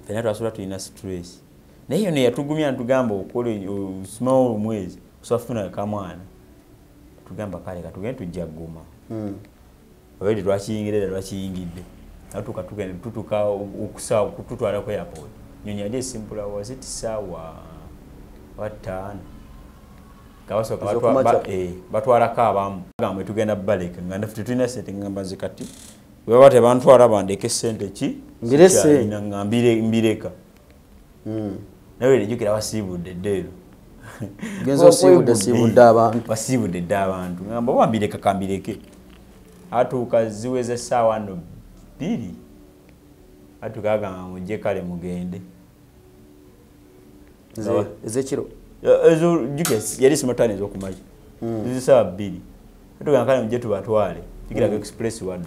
fena twasula tulina stress naye yonna yatugumya ntugamba okola small omwezi osafuna akamwana tugamba kale katugende tujja guma obedi twakiyingidde natuka tugende tutuka okusawa kututwala ku airport nyonyi yali esimpula was it sawa watano kawasoka batwalako abamu gamba tugenda baleka nga naffe tetulina sente ngamba zikati weba tebantwala bandeke sente ki nga mbireka nawe nejjukira basiibudde ddeero basiibudde dde abantu ngamba wambireka kambireke atuuka ziweze essaawa 2 atuuka agamba mujje kale mugende ezekiro ezo jukes yali simatani ezokumaji zisawa 2 tugankana mje tubatwale tikira express wadu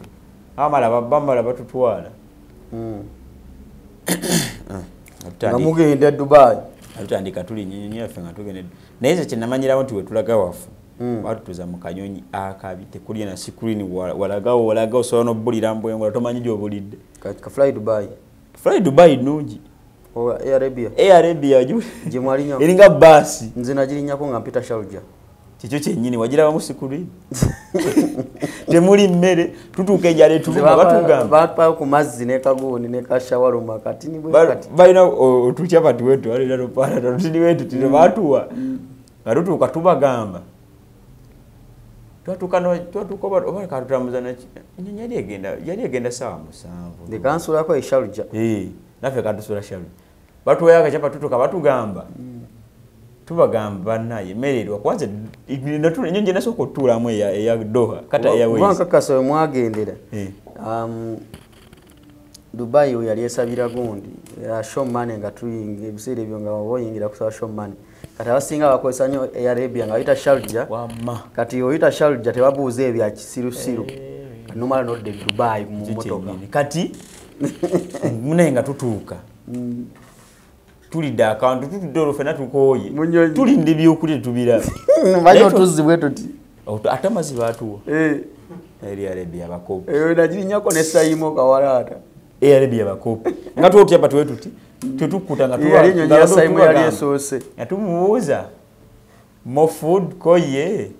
amala bamala batutwala namugenda Dubai atandika tuli nyinya fenga tugende naye kyenamanyira wanti we tulaga wafu watu tuza mu kanyonyi akabi tekuli na screen walagawo so no bulira mbwengo tomanyi jo bulidde ka fly Dubai nungi o Air Arabia je mwali nyo eringa basi nze najirinya ko nga Peter Sharjah kicho kyennyini wagira bamu screen temuli mmere tutuke jale tuluma batugamba ku mazzi ne kagoni ne kashawaro makati ni bwe kati baina otuchapa tuwetu ali lalo para tutini wetu tino batuwa garutu katubagamba twatukoba oba katutambuzana yali egenda sawa musanvu de kansula ko Sharjah nafe katusula Sharjah batuwa yakachapa tutuka batugamba tubagamba naye mererwa kwanza natuna nyonje nasoko tula mwe ya Doha kata Airways wanka kaso mwagendera Dubai yo yali esabira gundi ya showman nga tuyinga ebisere byo nga woyingira kusaba showman kati abasinga bakozesa nyo Air Arabia nga yita Sharjah wama kati yo yita Sharjah tebabuuze ebya kisirusiru numala no de Dubai mu motoka kati munenga tutuuka tulida akantu tutudoro fena tukoye tulinde byokuli tubira banyo tuzibwe tuti atamazi batuwa Air Arabia bakopo najirinyako ne sayimo kawarata Air Arabia bakopo ngatu oti apa tuwe tuti tutukuta ngatuwa sayimo yali esose yatumuuza more food koye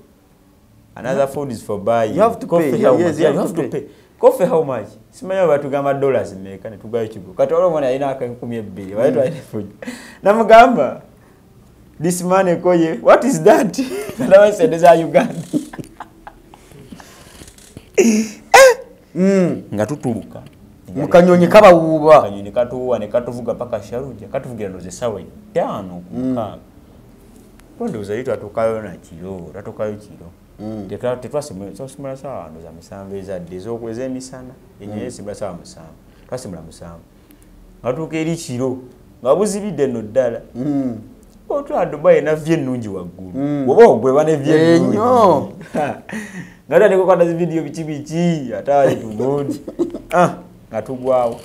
another food is for buy you have to pay you have to pay coffee how much simanya batugamba dollars meka ne tugayo kigo kati walo mwana ina aka 12 waleto aine food namugamba this man koye what is that ndawa sendeza Uganda ngatutuluka mukanyonyi kaba uba kanyonyi katuwa ne katuvuga paka Sharjah katuvugira noze sawa 5 kumukanga kondo zaitwa tukayo na kilo tatokayo kilo tetwasimula sawa ndo za misambo ezadde ezokweza emisana enyewe simula sawa musambo twasimula musambo ngatuuka eri kiro nga buzibidde nno ddala otwala Dubai navye ennungi waggulu oba ogweba nevye ennungi nga tutandika okukwata zividiyo biki ate ali tugondi nga tugwawo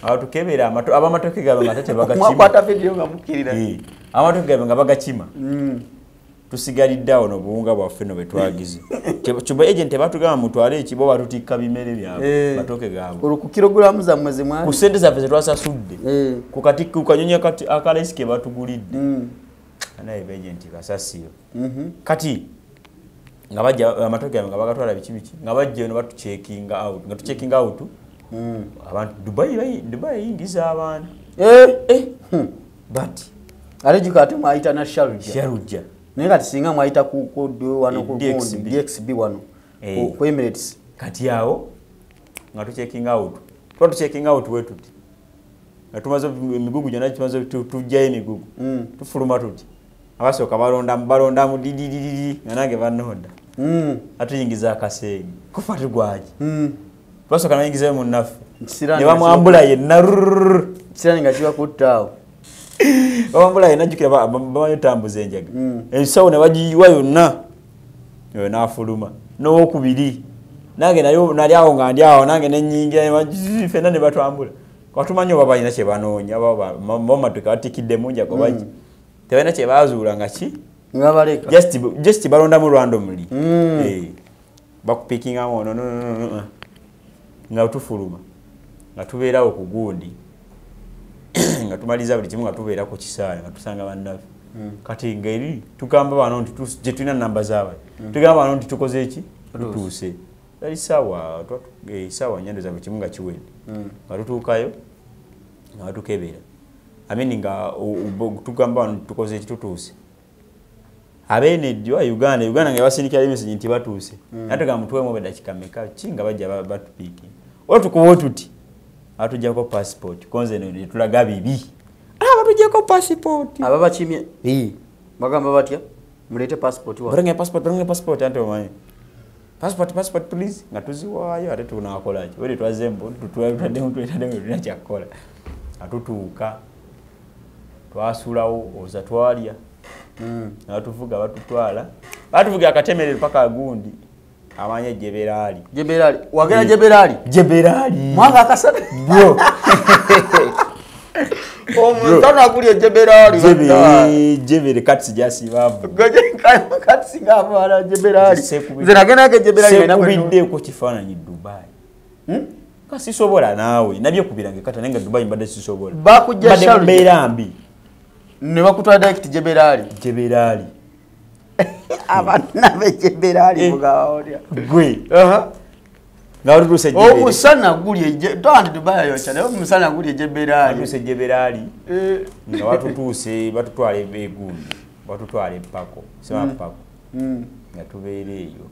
awo tukebera abamatoke gabe nga tate mwakwata vidiyo nga mukkirira amatoke gabe nga bagakima tusigalidde awo n'obuwunga bwaffe no betwagize kiba agent batugamba mutwale ekibo batutikka bimere byabwe batoke gaabwe ku kilogulamu za mwezi mwali ku sente zaffe zetwasasudde ku katikka kanyonyi akalaisi ke batugulidde anaye agent kasasiro kati nga bajja amatoke nga bagatwala biki nga bajja no batucheckinga out nga tucheckinga out abantu Dubai yingiza abantu but alejikate mwaita na Sharjah nenga tisinga mwaita ku kodo wano ku DXB wano ku Emirates kati yawo nga tuchecking out checking out wetu atumazo emigugu jana tumazo tujjaye emigugu tufuluma tuti abasoka balonda mu didididi nange banonda atuyingiza akasenge kufatu gwaji basoka nayingiza mu nafu ne bamwambula yenna kirani nga kiba kutawo bamwambula yenna jukira bayotambuza enjaga ensawo ne bagiyiwa yonna yo nafuluma n'owokubiri nange nayo nali awo nga ndi awo nange nenyingira fenna ne batwambula kwatumanya oba balina kye banoonya bamatuka batikidde munja kobaji tebalina kye bazuula nga ki nga baleka just balondamu randomly bakupikinga no nga tufuluma nga tubeerawo ku gundi nga tumaliza buli kimu nga tubeera ku kisaala nga tusanga bannaffe kati ngeri tugamba bano nti gye tulina namba zaabwe tugamba bano nti tukoze eki tutuuse yali sawa nyendo za buli kimu nga kiwedde nga tutuukayo nga batukebera amini nga tugamba bano tukoze eki tutuuse abenejjo Uganda nga basindikira message nti batuuse natugamba mutuwemu dakika meka kinga bajja batupiki otukubo tuti atujjako passport konze ne tulaga bibi batujjako passport ababa kimye bagamba batya mulete passport wa bring passport ante omanyi passport please nga tuziwaayo ate tunakola ki wali twazembo tutwatadde mutwetadde tulina kyakola atutuuka twasulawo oza twalya natuvuga batuvuga akatemerero paka gundi amanye Jeberali wagera Jeberali mwanga akasana bro omutana kuli Jeberali katsi jasi bavu katsi ngabala Jeberali ziragena ke Jeberali na kubidde ko kifaananyi Dubai kasi sobola nawe nabyo kubirange kata nenga Dubai mbadde sisobola bakujja shalu berambi ne bakutwa direct Jeberali abana be Jeberali mugaolya gwe ngauri ruse Jeberali omusana guli don't Dubai yo cyane omusana guli Jeberali ruse Jeberali nga watutuse batutwale egundi batutwale pako sema pako nga tubeereyo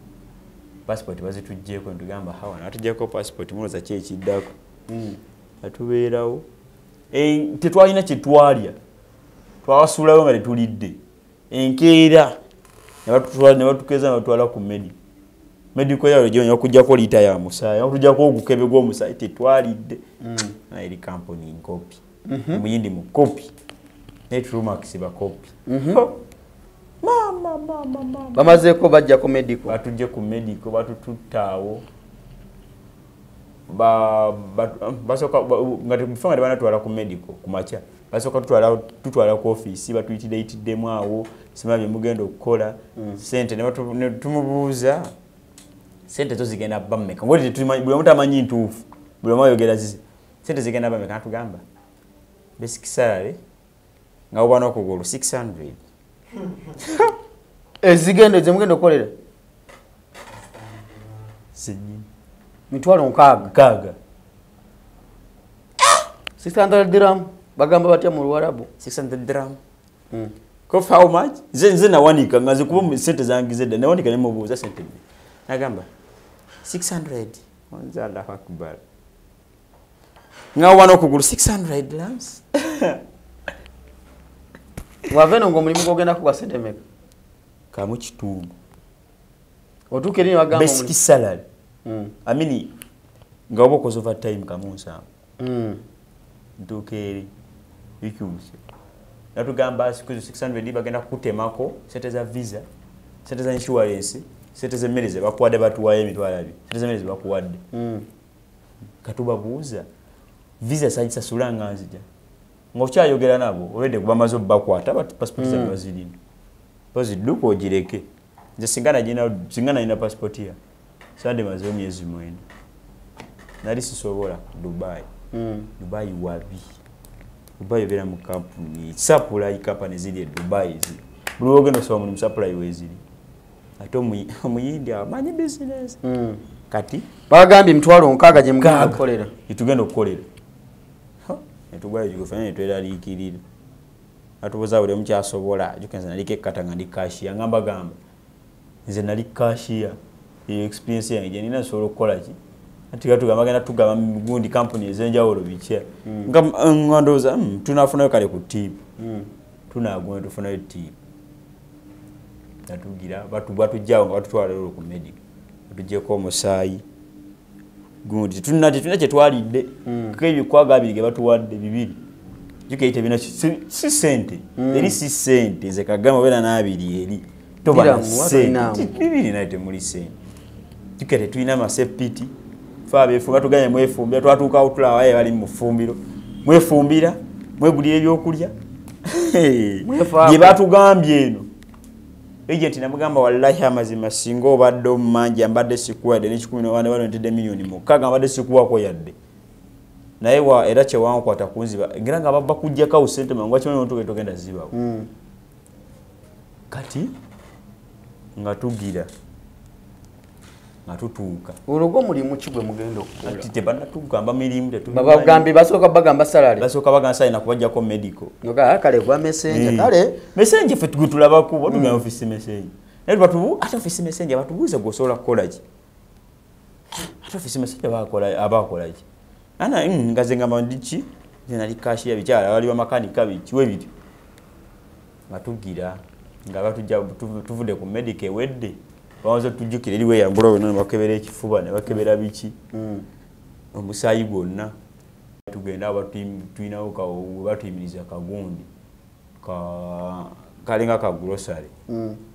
passport bazitujjeko ndugamba hawa natujjeko passport muloza kyekiddako atubeerawo tetwalina kyetwalya twasulayo nga tetulidde enkeera ne batukeza batwala ku medical yayo gyo okujjako liita ya musaayi okujjako ogukebe gw'omusaayi tetwalidde na eri company nkopi muyindi mu kopi Netrumax ba kopi mama bamazeko bajja ku medical batujje ku medical batututawo basoka ngati mfanga de banatwala ku medical kumacha basoka tutwala ku office batuyitiddemu awo simabye mugendo okukola sente ne tumubuuza sente zo zigenda bammeka ngoli buli omuntu amanyi ntuufu buli omu ayogera zizi sente zigenda bammeka natugamba basic salary nga obwana okugulu 600 ezigende zemugendo okolera sinyi mitwalo nkaaga 600 dirham bagamba batya mu Luarabu 600 dirham ko how much zenze na wanika ngaze kuba sente zangize na wanika nemubuuza sente nagamba 600 wanza Allahu akbar nga obwana okugulu 600 dirhams waveno ngo mulimu gogenda ku sente meka kamu kitundu otukeri bagamba basic salary amini nga obokoze overtime kamunsa ntukeri bikyuse natugamba sikuzi 600 bagenda kutemako sente za visa sente za insurance sente za mmere bakuwadde batuwaye emitwalo abiri sente za mmere bakuwadde katubabuuza visa sajisasula nga nzija ngokyayogera nabo obedde kubamaze bakwata bati passport za bazilina pozidduko ogireke nze singana ina passport ya sande maze emyezi 9 nali sisobola Dubai wabi Dubai bera mu company supply company zili Dubai zili buli ogenda so mu supply wezili ate omuyindi amanyi business kati bagambye mitwalo nkaaga gye mugenda okukolera itugenda okukolera netugwayo jikufanya netweralikirira atubuza buli omukyasobola jukenza nalike katanga ndi cashier ngamba nze nali cashier experience yange je nina solo kola ki ati katugamba genda tugaba gundi company ezenjawulo biche ngandoza tunafuna kale ku team tunagwa tufuna team natugira batujjawo nga batutwala lero ku medic batujjeko omusaayi gundi tuna kyetwalidde kebyo kwagabirige batuwadde bibiri jikeite bina si sente eri si sente ze kagama bena nabiri eri toba sente bibiri naite muri sente jikete tuina masepiti fabe funga tuganye mwefumbira twatuka utula waye bali mufumbiro mwefumbira mwegulire ebyokulya ye batugambye eno agent namugamba wallahi amazima singo baddo manje ambadde sikuwadde ne 11 million mukaga ambadde sikuwako yadde naye wa era kye wankwata kunziba ngira nga baba kujja ka usente mangu akimwe ntuke togenda ziba kati nga tugira nga tutuuka urugo mulimu kigwe mugendo okukola kati tebana tugamba mirimu tetu baba gambi basoka bagamba salary na kubajjako medical ngoga kale kwa messenger kale messenger fe tugutulaba ku botuga office messenger naye batu ata office messenger batubuza gosola college ata office messenger abakola ki ana ngazenga mandichi nali kashi ya bikyala wali wa makanika bikiwe bityo batugira nga batujja tuvude ku medical wedde bawaza tujukire liwe yangulo wena bakebera ekifuba ne bakebera biki omusaayi gwonna tugenda abatu tuinawo ka batuyimiriza kagundi kalinga ka grocery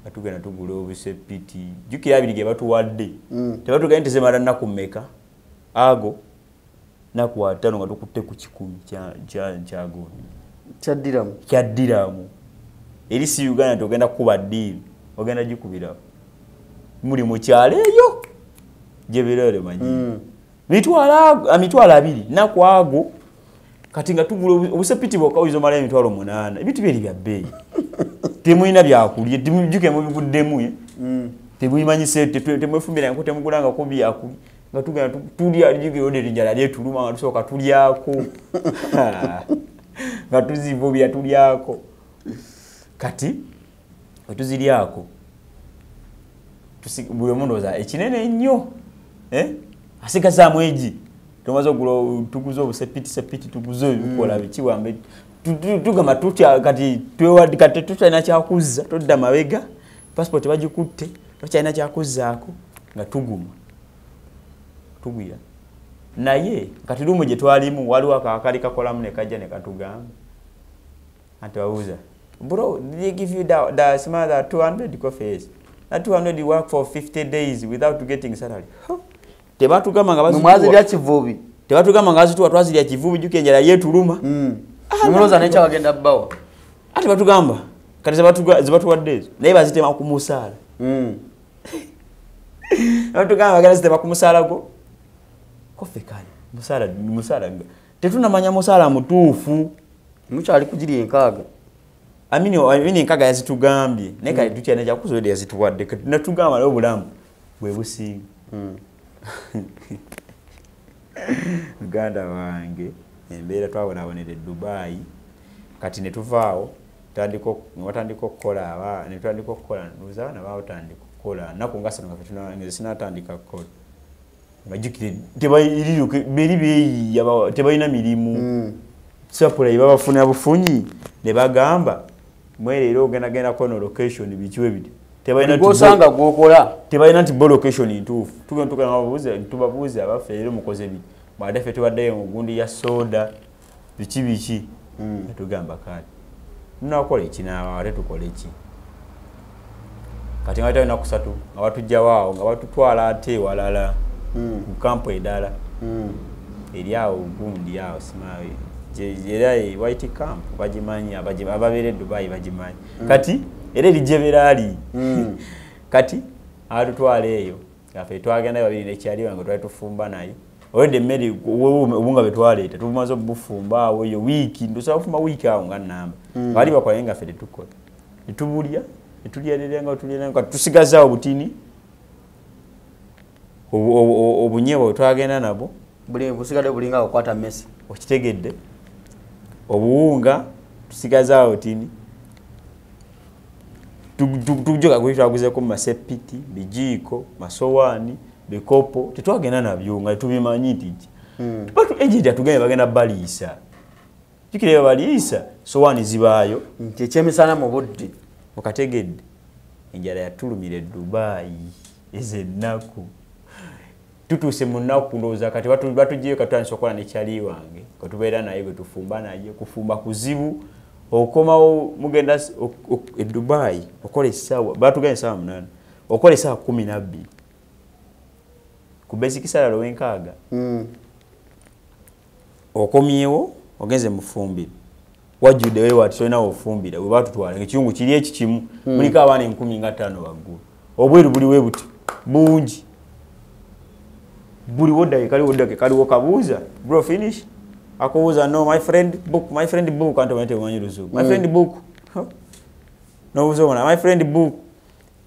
batugenda tugula obusepiti jukira abiri ge batuwadde tebatugenda tezemala nnaku mmeka ago naku watano nga tukutte ku 10 kyago kyaddiramu eri si Uganda togenda kuba ddiiri ogenda gikubira muli mu kyalo eyo gye birere manyi mitwalo abiri naku ago kati nga tugula obusepiti bwokka oyinza omala emitwalo 8 ebintu byeri bya bbeeyi temulina byakulya temujjuke mubiguddemu temuyimanyise temwefumbira nko temugulanga ko byakuli nga tugenda tulya jigiro de njala lyetuluma nga tusooka tulyako nga tuzivubira tulyako kati otuziryako buli omuntu oza ekinene nnyo asigazaamu egi tomaze ogula tuguze obusepiti tuguze ebikola bikiwambe tugamba tutya kati tukyalina kyakuzza todda mabega passport bagikutte tukyalina kyakuzzaako nga tuguma tugwira naye kati lumu gye twalimu waliwo akakali kakolamu ne kajja ne katugamba anti babuuza bro did they give you the small 200 coffees that 200 you work for 50 days without getting salary tebatugamba nga bazitwa kivubi tebatugamba nga bazitwa twazirya kivubi jukenjera yetuluma Mumuloza necha wagenda bawa. Ati batugamba kati zibatuwadde naye bazitema ku musala. Batugamba bagala zitema ku musala go. Kofe kali. Musala. Tetunamanya musala mutuufu. Mukyali kujiri enkaga. Amini enkaga yazitugambye. Naye kali tukyane kya kuzode yazituwadde. Natugamba leo bulamu bwe businga. Uganda wange. Embeera twabonabonere Dubai kati ne tuvaawo watandika okukola netandika okukola nuzaana baawotandika okukola naku ngasano nga fetunange sinatandika kukola bajjukire beri beeyi tebalina mirimu supply babafunira bufunyi ne bagamba mwerero ogenda kono location bikiwe bidi tebalina gwokola tebalina nti bo location ntuufu tubabuuze abaffe leero mukoze bidi Madafe tuwaddeyo mugundi ya soda biki tugamba kati tunakola ekinaaba ate tukole ki kati ngatayo nakusatu nga batujja waawo nga batutwala ate walala mu kampo edala eri awo gundi awo simawe era white camp bagimanyi ababeera Dubai bagimanyi kati era elijeberaali kati atutwala eyo afe twagenda babiri nekyali wange twali tufumba naye Ode mmeri obunga betwaleeta tumaze obufumba awo yo wiki ndosa kufuma wiki awo nga namba bali bakwayenga fete tukola etubulya etulya tusigaza obutini obunyewo twagenda nabo buli busigade bulinga okwata mesi okitegedde obuwunga tusigaza obutini tujoga kwitwaguze ko masepiti bijiko masowani bikopo tetwagenda nabyo nga tubimanyi nti batu ejidi atugenda bagenda baliisa kikire baliisa sowani zibaayo kyemisana mu buddi okategedde enjala yatulumire Dubai ezennaku tutuse munnaku ndoza kati batugiye katwanisa okola nekyali wange katubeera naye bwe tufumba naye kufumba kuzibu okomawo mugenda Dubai okola essaawa batugenda essaawa 8 okola essaawa 12 ku basic salary wenkaaga okomyewo ogenze mufumbire wajjude wewe watona ofumbira we batutwala ekiyungu kiri ekikimu mulika abaana 15 waggulu obweru buli webuti bungi buli wodda kaliwo kabuuza bro finish akobuuza no my friend book anto mente manyi luzugu my friend book no uzona my friend book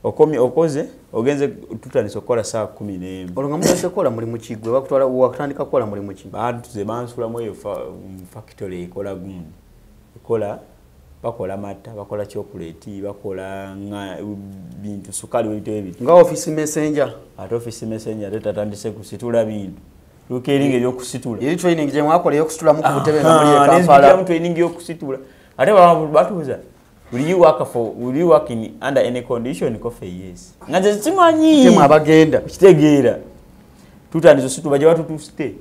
okomi okoze ogenze tutandise okola saa 11 olonga mutase kola muri mu kigwe bakutwala wakatandika kola muri mu kigwe batuze bansula mu factory kola gundi kola bakola mata bakola chocolate bakola bintu sukali wito ebi nga office messenger at office messenger tatandise kusitula bintu lukeringe yo kusitula iri training je mwakola yo kusitula mu kubutebe nga muri Kampala nezi training yo kusitula ate batuza will you work in under any condition coffee yes ngaje simanyi temu abagenda kitegeera tutandise situ baje watu tu stay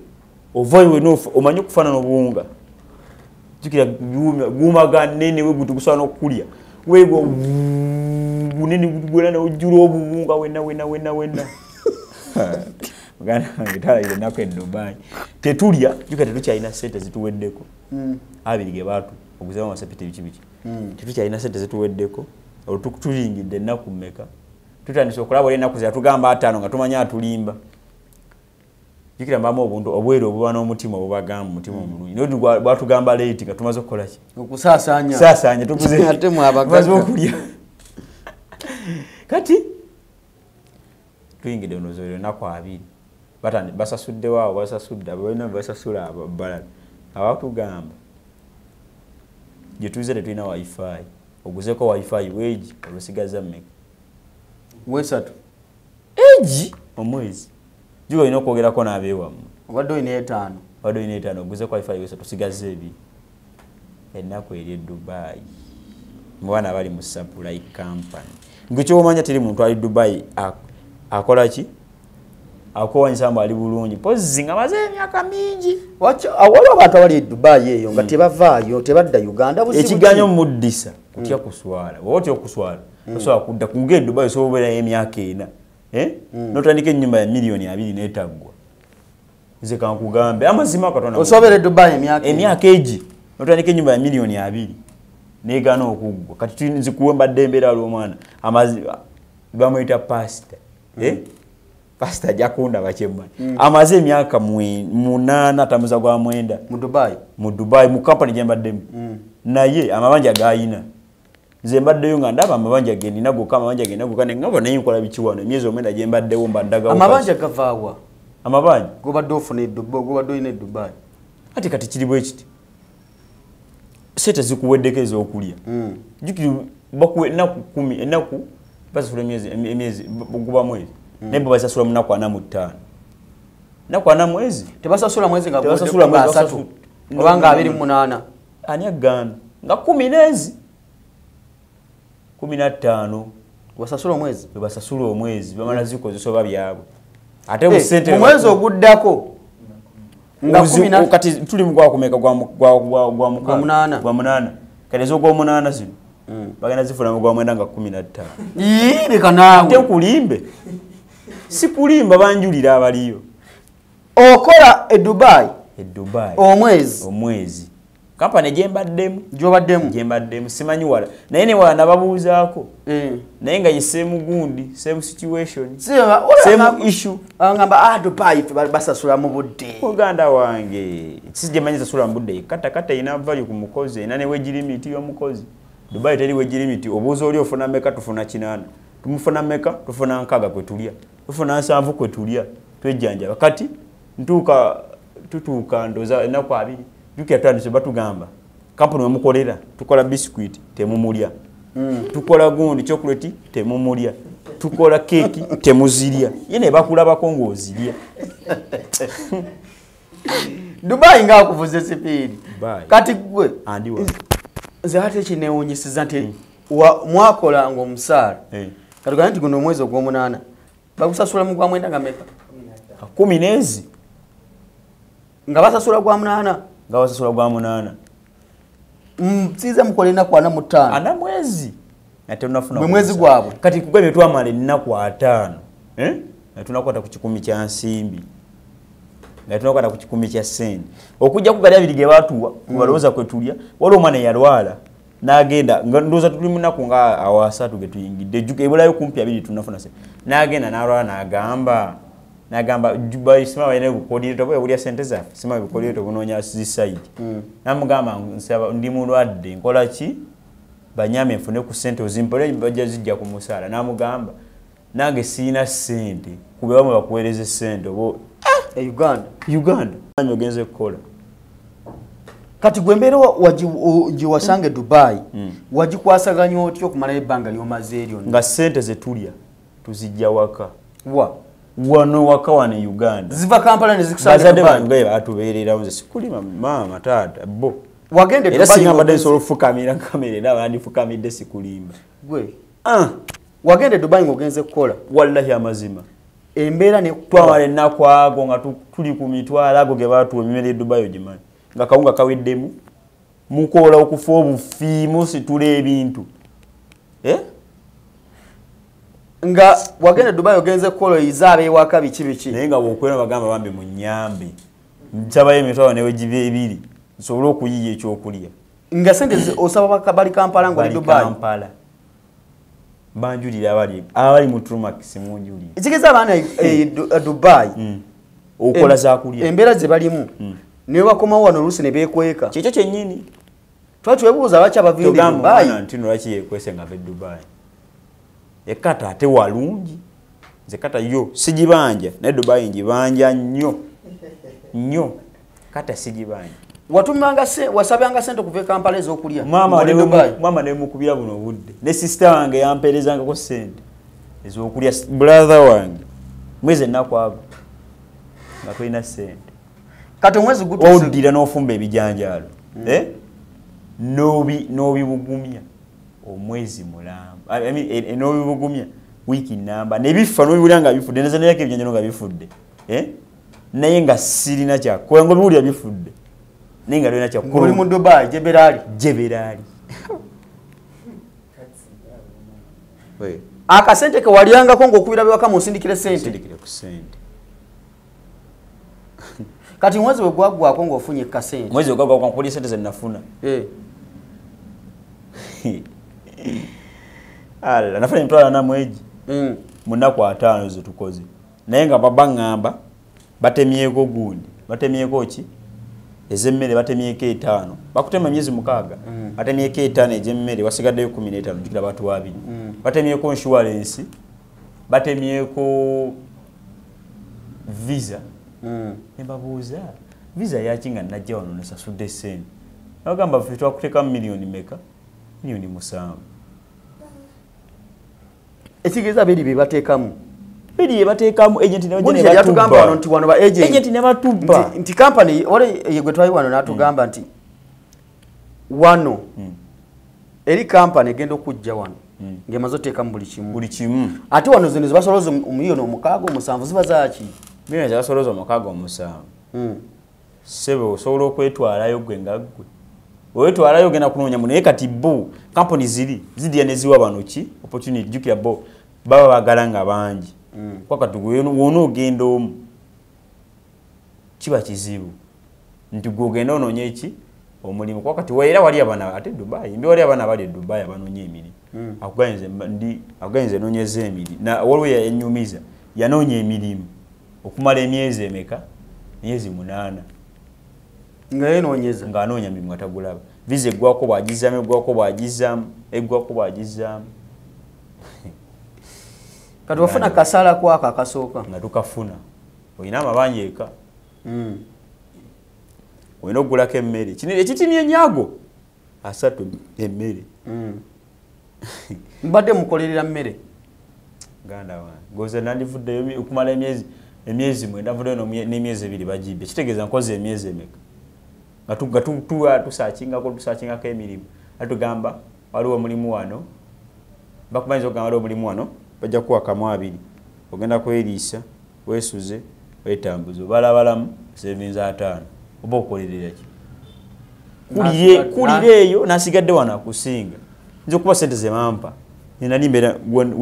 ovoid we no omanyi kufana no buunga jukira gumaga nene we gutukusana okukulya wego bunene gugula na ujuro obubunga wena muganda ngitala ile nako Dubai tetulya jukira tetukyalina sente zituweddeko abirige batu okuzaba amasepete bikibichi tetukyalina sente zituweddeko olutulingidde ennaku mmeka tutandise okulaba ennaku zatugamba 5 nga tumanya atulimba jukira mbamu obuntu obwero obuba n'omutima obubagamba mutima omulungi nodi bwatugamba late nga tumaze okukola ki okusaasanya tukuze ate mwabagaza okulya kati tuyingide onozoero ennaku 2 batandi basasudde waawo basasudde abalina basasula ababalala abatugamba gye tuze tetulina wifi oguzeko wifi weegi olusigaza mmeka wesatu eji omwezi jugo ino kwogerako n'abeewamu wadde ine 5 oguzeko wifi wesatu tusigaze ebi ennaku eri Dubai mwana bali mu supply company ng'ekyomanya teri muntu ali Dubai akola ki akowanyisa mbu ali bulungi pozi nga maze emyaka mingi waliwo abantu abali Dubai eyo nga tebavaayo tebadda Uganda ekiganyo muddisa kutya kuswala wotya okuswala osobola kudda kunge Dubai osobola emyaka 4 notandika ennyumba ya $2 n'etaggwa nze kankugambe amazima Katonda osobere Dubai emyaka egi notandika ennyumba ya $2 n'egaana okuggwa kati nzikuwe mbadde embeera lw'omwana bamuyita pasita pasita Jakunda bakyemanyi amaze emyaka 8 atamuza gwa 9 mu Dubai mu company gye mbaddemu naye amabanja gayina nze mbaddeyo nga ndaba amabanja genina gokka amabanja genina gokka ngabo naye nkola bikiwano emyezi 9 gye mbaddewo mbaddaga amabanja gavaawa amabanja gobadde ofuna Dubai gobadde oyina Dubai kati kiri bwe kiti sente zikuweddeko ez'okulya jukiri bakuwe ennaku 10 ennaku basasula emyezi guba mwezi naye basasula mu nnaku 45 nnaku 4 mwezi tebasasula mwezi nga basasula mwezi 3 obanga 28 ani agana nga 10 nezi 15 basasula omwezi bamala zikozesa oba byabwe ate mu sente mu mwezi oguddako kati tuli mu gwakumeka gwa munana kati ez'ogw'omunaana zino bagenda zifuna mu gwa 9 nga 15 leka naawe ate kulimbe si kulimba banjulira abaliyo okola Dubai omwezi kampani gyembaddemu simanyi wala naye ne wala nababuuzaako naye nga ye same gundi same situation same issue angamba Dubai basasula mu budde muganda wange sijemanyi sasula mu budde kata ina value ku mukozi ina ne wage limit y'omukozi Dubai teri wage limit obuuza oli ofuna meka tufuna 8 tumufuna meka tufuna 6 kwe tulya tufuna 7 kwe tulya twejjanja kati tutuuka ndoza ennaku 2 jukira twandise batugamba kampuni wemukolera tukola biscuit temumulya tukola gundi chocolate temumulya tukola keki temuzirya yene bakulabako ng'ozirya Dubai nga akuvuze sipidi kati gwe nze ate kineewunyisiza nti mwakola ng'omusaala katugamba nti guno omwezi ogw'omunaana bagusasula mu gwa 9 nga meka 10 nezi nga basasula gwa 8 nga basasula gwa 8 siza mukole ennaku 45 ana mwezi ate unafuna bwe mwezi gwabwe kati kugwe byetwamala ennaku 5 nga tunakwata ku 10 kya nsimbi nga tunakwata ku 10 kya sente okujja kugali abiri ge batuwa kubalooza kwe tulya waliwo omwana yalwala n'agenda nga ndooza tuli mu nnaku nga awasatu ge tuyingidde ejjuka ebulayo kumpi abiri tunafuna sente n'agenda n'alwala n'agamba Dubai sima bayina bukodire tobo ebulya sente zaffe sima bukodire tobunoonya zisaidi namugamba nsaba ndi mulwadde nkola ki banyame nfune ku sente ozimpole bajja zijja ku musaala namugamba nange siina sente kube bamwe bakuweereze sente obo Uganda nange ogenze kukola kati gwe mbeera giwasange Dubai wagikwasaganya otya okumalayo ebbanga lyomaze eryo nga sente zetulya tuzijja waka wano waka wane Uganda ziva Kampala ne zikusanga Dubai ngaye batubeererawo nze sikulima mama taata bo wagende Dubai era singamba denso olufukamira kamera era bandi fukamidde sikulimba gwe wagende Dubai ngogenze kukola wallahi amazima embeera ne twamala ennaku ago nga tuli ku mitwalo ago ge batuwa emimere Dubai ogimanyi nga kawunga kaweddemu mukola okufa obufi musitula ebintu nga wagenda Dubai ogenze koloyiza abewaka biki naye nga bwokwera bagamba bambi mu nnyambe nsabayo emitwalo newe gibe ebiri nsobola okuyiya ekyokulya nga sente osaba bali Kampala ngo Dubai Kampala banjulira abali mu Trumax munjulira ekigeza abaana Dubai okola za kulya embeera ze balimu niwe bakomawo wano oluusi ne beekweka kyekyo kyennyini twatwebuuza lwaki abavindi Dubai ntino lwaki yeekwese nga ve Dubai ekata ate walungi nze kata yo sigibanja naye Dubai njibanja nnyo kata sigibanja wasabyanga sente okuva Kampala ez'okulya mama ne mukubira buno obudde ne sister wange yampeerezangako sente ez'okulya brother wange mwezi ennaku ago nga tulina sente kati omwezi oddira n'ofumba ebijanjaalo n'obibugumya omwezi mulamba n'obibugumya wiiki namba nebifa n'obibulya nga bifudde neza nayako ebijanjaalo nga bifudde naye nga sirina kyakola ngo biwulira bifudde naye nga lina kyakola oli mu Dubai jeberaali akasente ke walyangako ng'okubira biwaka mu nsindikire sente kati mwezi we gwagwako ng'ofunye kasente mwezi we gwagwako nkulya sente ze nafuna nafuna emitwalo 4 mwezi mu nnaku 5 ze tukoze naye nga baba ngamba batemyeko gundi batemyeko ki ezemmere batemyeko 5 bakutema myezi 6 batemyeko 5 ezemmere wasigaddeyo 15 jukira batu 2 batemyeko insurance batemyeko visa nebabuuza visa yakinga najja wano nesasudde sente nabagamba ffe twakuteka miliyoni meka miliyoni 7 ekigeza biri bebateekamu biri yebateekamu agent yatugamba wano nti wano ba agent ne batubba nti company wale yegwe twali wano natugamba nti wano eri company egenda okujja wano ngemaze oteekamu buli kimu ate wano zino zibasoloza omuliyoni 6 ziba zaaki miliyoni zabasoloza 6 sebo osobola okwetwalayo gwe nga gwe wetwalayo genda kunoonya munaye kati bo company zidya ne ziwa bano ki opportunity jukira bo baba bagala nga bangi kwakati wona ogenda omu kiba kizibu nti gwogenda onoonya eki omulimu kwakati waera wali abana ate Dubai mbi wali abana bali Dubai abanoonya emirimu akugainze enoonyeza emirimu waliwo yanyumiza yanoonya emirimu okumala emyezi emeka myezi 8 nga yenoonyeza nga anoonya mirimu atagulaba visa eggwako bwagizaamu kati wafuna kasala kwako akasooka nga tukafuna olina amabanja eka olina okugulako emmere ekitimya enyago 3 emmere mbadde mukolerera mmere ganda wange goza nandivuddeyo okumala emyezi 9 navuddeyo n'emyezi 2 bagibye kitegeeza nkoze emyezi emeka nga tusaakingako emirimu atugamba waliwo omulimu wano bakumanyiza okugamba waliwo omulimu wano bajja kuwakamu 2 ogenda kweriisa weesuze weetambuze obalabalamu sevinza 5 oba okolerera ki kulira eyo nasigadde wano akusinga nze okuba sente zemampa we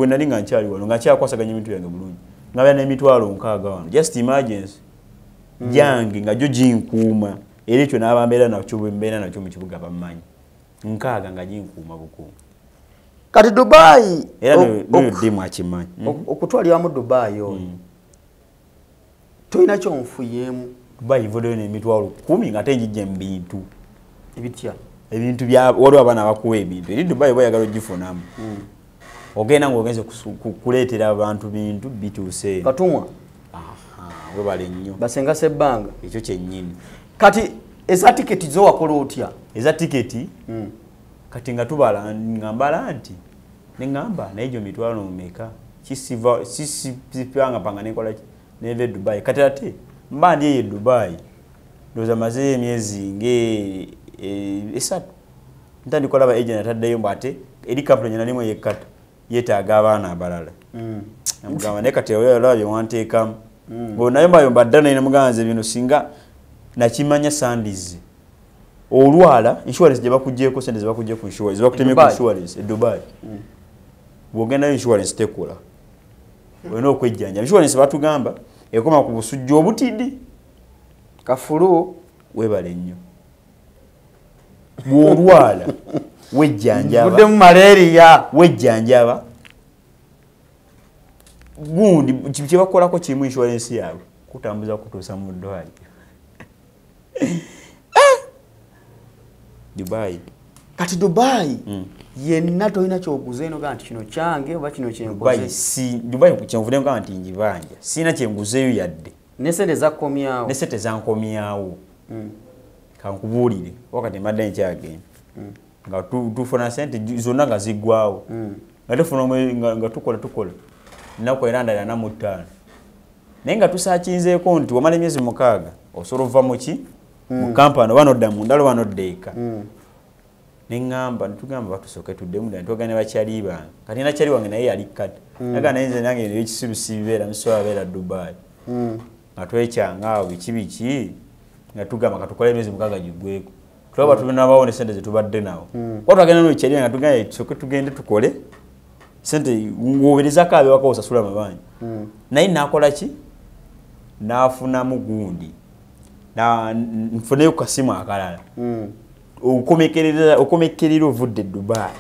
nali nga nkyali wano nga nkyakwasaganya emintu yange bulungi ngabya n'emitwalo 6 wano just emergency jange nga jo ginkuuma era ekyo n'abambeera nakyo bwe mbeera nakyo mu kibuga bamanyi 6 nga ginkuuma bukuuma kati Dubai era n'oyo ddimu akimanyi okutwalira mu Dubai oyo toyina kyonfuyemu Dubai ivuddeyo n'emitwalo 10 nga ate njijja mu bintu ebitya ebintu waliwo abaana abakuwa ebintu eri Dubai bayagala ogifunamu ogenda ng'ogenze kuleetera abantu bintu bituuse katumwa webale nnyo basenga sebbanga ekyo kyennyini kati eza tiketi zo wakola otya eza tiketi kati nga tubala ngambala nti neŋŋamba naye gyo mitwalo meka kisipanga nekola neve Dubai kati ate mba ndi eyo Dubai ndowooza mazeyo emyezi nge 3 ntandikola ba agent ataddeyo mbu ate eri kapula nyina limu yekkata yeetaaga abaana abalala namugamba naye kati olaba bye wanteekamu naye mbayomba ddala naye namuganze bino singa nakimanya sandize olwala insurance gye bakuggyeko sente ze bakugye ku insurance bakutemye ku insurance Dubai bwogenda insurance tekola olina okwejjanja insurance batugamba ekoma ku busujja obutidi kafulu webale nnyo bwolwala wejjanjaba buddemu malaria wejjanjaba gundi kye bakolako kimu insurance yaabwe kutambuza kutuusa mu ddwaliro Dubai kati Dubai yenna tolina kyoguze eno ganti kino kyange oba kino kyenkoze Dubai kyenvudde nga nti njibanja sina kyenguzeeyo yadde nesente zakomyawo nesente zankomyawo kankubuulire wakati mbadde nkyagenda nga tufuna sente zonna nga ziggwawo nga tufuna nga tukola nnaku era ndala 45 naye nga tusaakinzeeko nti wamala emyezi 6 osobola ova muki mu kampani oba nodda munda oba nodda eka neŋŋamba netugamba batusooke tuddemu ddala netwagana ne bakyali bange kati nakyali wange naye yali kata naga naye nze nange ebikisiru sibibeera musobola beera Dubai nga twekyanga awo biki nga tugamba katukole emyezi 6 giggweko tulaba tunabawo ne sente zetubadde nawo kwa twagenda n'ekyali nga tugamba tusooke tugende tukole sente ngoberezako abewaka osasula amabanja naye nakola ki nafunamu gundi nfuneyo ku kasimu akalala okomekerera ovudde Dubai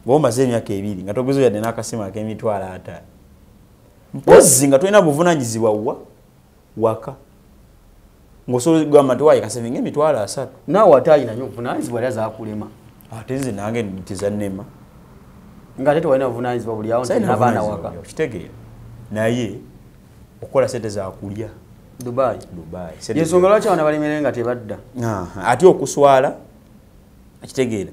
bwomaze emyaka 2 nga toguze yadde n'akasimu ak'emitwalo 5 mpozi nga tolina buvunanyizibwa waka ng'osobola kugamba nti waayi kasevinga emitwalo 3 naawe ate alina nnyo obuvunanyizibwa era zakulema ate nze nange tezannema nga ate tewalina buvunanyizibwa buli awo nti n'abaana waka kitegeera naye okola sente zakulya Dubai yensonga lwaki abaana balemere nga tebadda ate okuswala akitegeera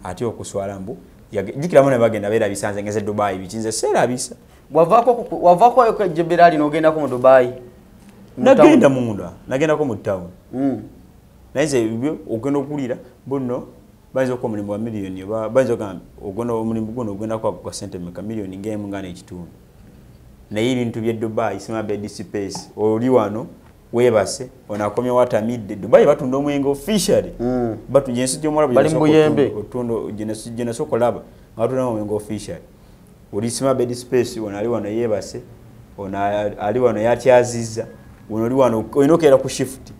ate okuswala mbu jjukiramu ne bagenda beerabisanze ngeze Dubai bikinze seerabisa wavaako Jebel n'ogendako mu Dubai nagenda munda nagendako mu town naye nze ogenda okulira buno bayinza okuwa omulimu wa miliyoni bayinza okugamba omulimu guno ogendako kwa sente meka miliyoni ng'emu nga n'ekitundu naye ebintu bye Dubai sima bed space oli wano webase onakomye watamidde Dubai batunda omwenge officially jensi gy'omwala bali mbuyembe otundo jenesi okolaba batunda omwenge officially oli sima bed space ali wano yebase ali wano yatyazizza oli wano olina okeera ku shift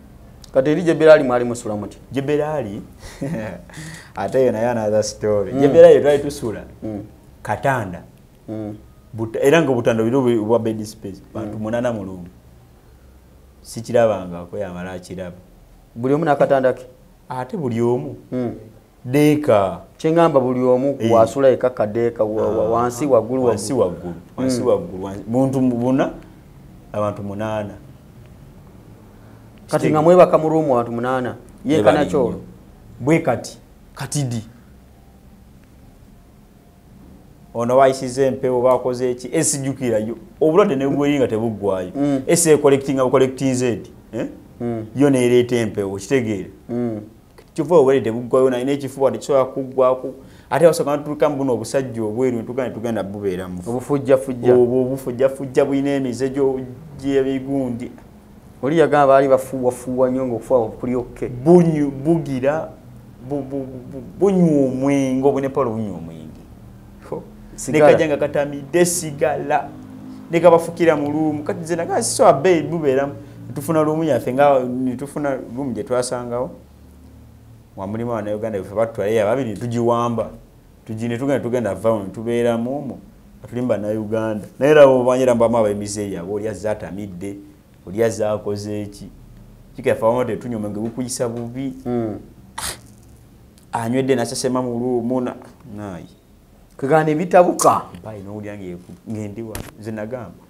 kati eri Jebel mwali musula muti Jebel ate yo naye another story Jebel twali tusula katanda era nga butanda biro bwa bed space bantu 8 mu lumu sikirabanga ko yamala akiraba buli omu nakatanda ke ate buli omu deeka kyengamba buli omu wasula ekaka deeka wansi waggulu muntu mubuna abantu 8 kati nga mwebaka mu rumu abantu 8 yenkana kyolo bwe katidi ono wayisize empewo bakoze eki esijukira yo obulwadde ne bweringa tebuggwayo ese collecting yo neereeta empewo kitegeera kifuba obwere tebuggwayo naye n'ekifuba tekisobola kuggwako ate wasooka natutuuka mu buno obusajja obweru tugenda bubeera mu obufujjafujja bulina emize gy'ebigundi oli yagamba baali bafuuwafuuwa nnyo ng'okufuuwa kuli okke bugira bunywa omwenge obunepalo bunywa omwenge nekajanga katamidde sigala nekabafukira mu luumu kati nze naga sisobola bbeeyi bubeeramu netufuna luumu yaffe nga netufuna luumu gye twasangawo wamulimu Abannayuganda beffe batutwalayo ababiri netugiwamba netugenda vaawo netubeeramu omwo atuli Bannayuganda naye era banyera mbamu abayimize yabwe oli azze atamidde oli azze akoze eki kikaffe abamu tetunywa omwenge gukuyisa bubi anywedde nasesema mu luumu nayi kugana ebitabuka Dubai n'olyange ngendiwa nze nagamba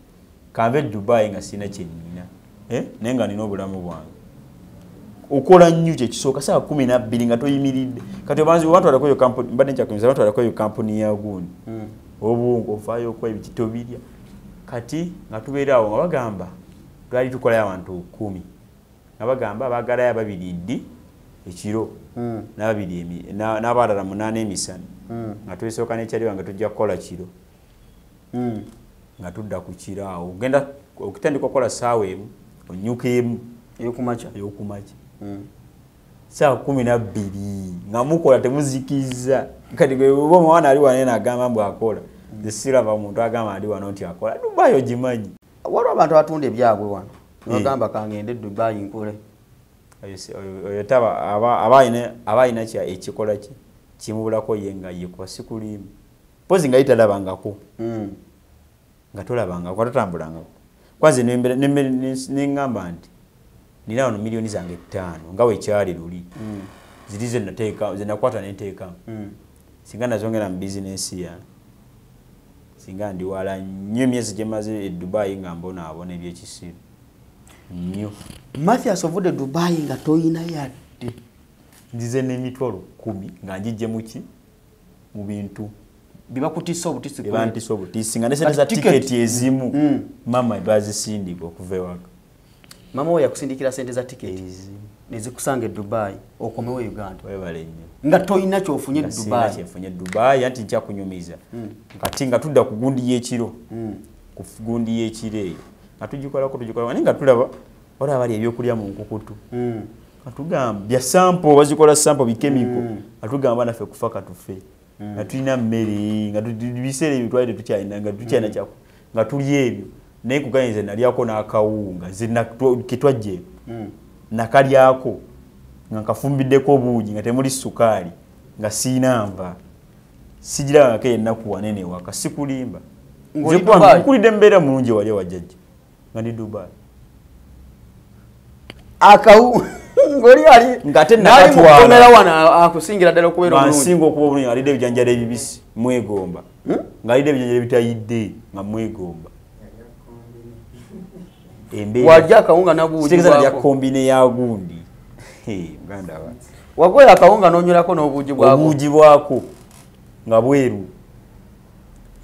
kanve Dubai nga sina kyenina naye nga nina obulamu bwange okola nnyo kye kisooka saa 12 nga toyimiridde kati bantwalako eyo kampuni mbadde nkyakunyumiza bantwalako eyo kampuni ya gundi obungu ofaayo okuwa ebikito birya kati nga tubeera awo nga bagamba twali tukolayo abantu 10 nga bagamba baagalayo 2 ddi ekiro n'abalala 8 emisana nga tulisooka n'ekyali wange tujja kukola kiro nga tudda ku kiro awo ogenda okutandika okukola ssaawa emu onyuka emu eyokumakya saa 12 nga mukola temuzikiza kati gwe bo mwana ali wanene agamba mbu akola zisirava omuntu agamba ali wano nti akola Dubai ogimanyi waliwo abantu abatunda ebyabwe wano nogamba kangende Dubai nkole oyo taba abaina kya ekikola ki kimubulako ye nga ye kwa sikulimu pozi nga italabangako nga tolabangako atotambulangako kwanze nengamba nti nina wano milioni zange 5 nga wekyali luli ziri zenakwata nenteeka singa nazongera mu bizinesi ya singa ndi wala nnyo emyezi gyemaze e Dubai nga mbonaabona ebyekisiru nnyo Mathias ovudde Dubai nga toyina yadde nzize n'emitwalo 10 nga njijje muki mu bintu bibakutisa obutisi bantisa obutisi nga nesente za tiketi ezimu mama bazisindika okuva ewaka mama we yakusindikira sente za tiketi nezikusanga e Dubai okomewo Uganda webale nnyo nga toyina kyofunye Dubai kyefunye Dubai anti nkyakunyumiza kati nga tudda ku gundi y'ekiro ku gundi y'ekiro eyo nga tugikolako nga tulaba olaba bali ebyokulya mu nkukutu atugamba bya sample bazikola sample bikemiko atugamba naffe kufa katufe nga tulina mmere nga biseera ebitwalire tukyalina nga tukyalina kyako nga tuli ebyo naye kuganyiza nalyako n'akawunga ketwajje nakalyako nga nkafumbiddeko obuugi nga temuli sukaali nga siina nva sigirabangako ennaku wanene waka sikulimba nkulidde mbeera mulungi wali wajjajja nga ndi Dubai akawu ngoli ali ngate nakatwala wana akusingira ddala okubeera omulungi nsinga okuba obulungi alidde ebijanjalo ebibisi mwegomba nga alidde ebijanjalo ebitayidde nga mwegomba wajja akawunga nabuuji bwako ya kombine ya gundi muganda wa wagoya akawunga nonyolako n'obuuji bwako obuuji bwako nga bweru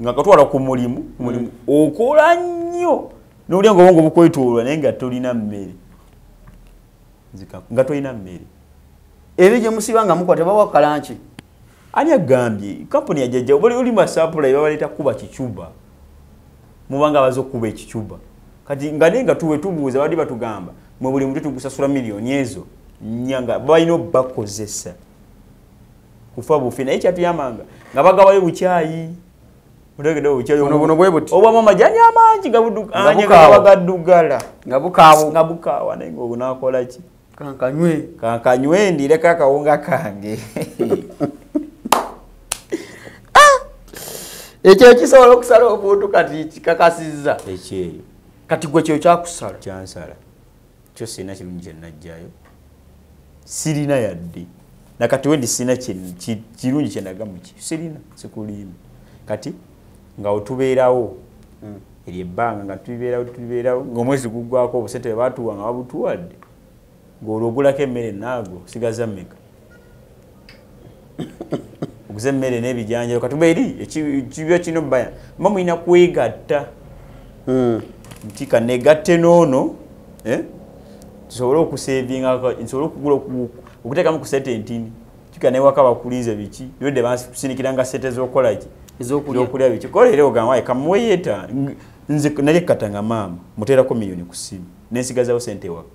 nga katwala ku mulimu okola nnyo n'olya nga obwongo bukwetolwa naye nga tolina mmere nga tolina mmere ebyo gye musiba nga mukwata bawakalanki ani agambye kampuni yajjajja oli masapula babaleeta kuba kicuba mubanga baza okuba ekicuba kati nga nenga tuwe tubuuza badi batugamba mwe buli muntu tugusasula milioni ezo nyanga balina bakozesa kufa bufi naye kyatuyamanga nga bagabayo bukyayi mutegedewo bukyayi ono bwe buti oba mama jani amangi gabuddugala nga bukaawa naye nga obunakola ki kankanywe ndireko akawunga kange ekyo kisobola okusala omuntu kati kikakasizza ekyeyo kati gwe kyo kyakusala kyansala kyo sirina kirungi kyenajjayo sirina yadde nakati wendi sirina kirungi kyenaga muki sirina sikulimba kati nga otubeerawo eri ebbanga nga tubeerawo ng'omwezi guggwako obusente bwe baatuwa nga babutuwadde ng'olwo ogulako emmere naago sigaza mmeka okuza emmere n'ebijanjalo katuba eri ekibyo kino baya mba mulina kwegatta nti kanegatte noono tusobole okusevinga nsobole okugula okuteekamu ku sente entini kikanewaka bakulize biki yodde basinikiranga sente z'okola ki ezokulya biki kola era ogamba waye kamuweyeeta nze nali katanga maama muteerako miliyoni ku simu nensigazawo sente ewaka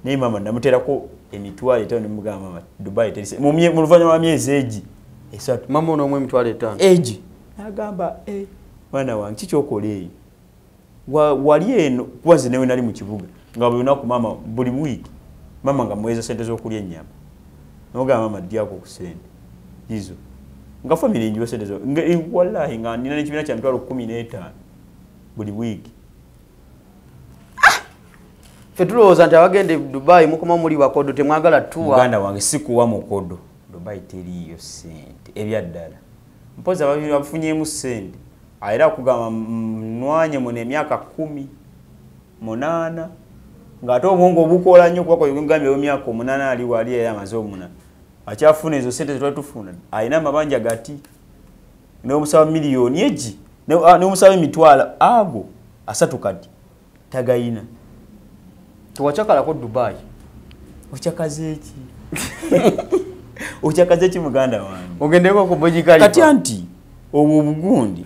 naye maama namuteerako emitwalo 5 nemugamba mama Dubai terise mu luvannyuma lwa myezi egi 3 mama ono omwe emitwalo 5 egi nagamba mwana wange kikyokola eyo wali eno kubanze newe nali mu kibuga nga buli lunaku mama buli wiiki mama nga muweza sente z'okulya ennyama nogamba mama ddyako ku sente izo nga famire njiwa sente zo wallahi nga nina n'ekibiina kya mitwalo 15 buli wiiki ffe tulowooza nti abagenda Dubai mukoma muli bakodo temwagala tuwa muganda wange sikuwa mukodo Dubai teriyo sente ebyaddala mpozi ababiri bafunyemu sente era okugamba mwanye mu emyaka 18 ng'ate obwongo obukola nnyo kuba kwegambye emyaka 8 ali wali era amaze 8 akyafuna ezo sente ze tufuna alina amabanja gati n'omusaba miliyoni egi n'omusaba emitwalo ago 3 kati tagayina tuwachakalako Dubai ochakaze eki ochakaze eki muganda wange ogendeko ku bojikali kati anti obwo bugundi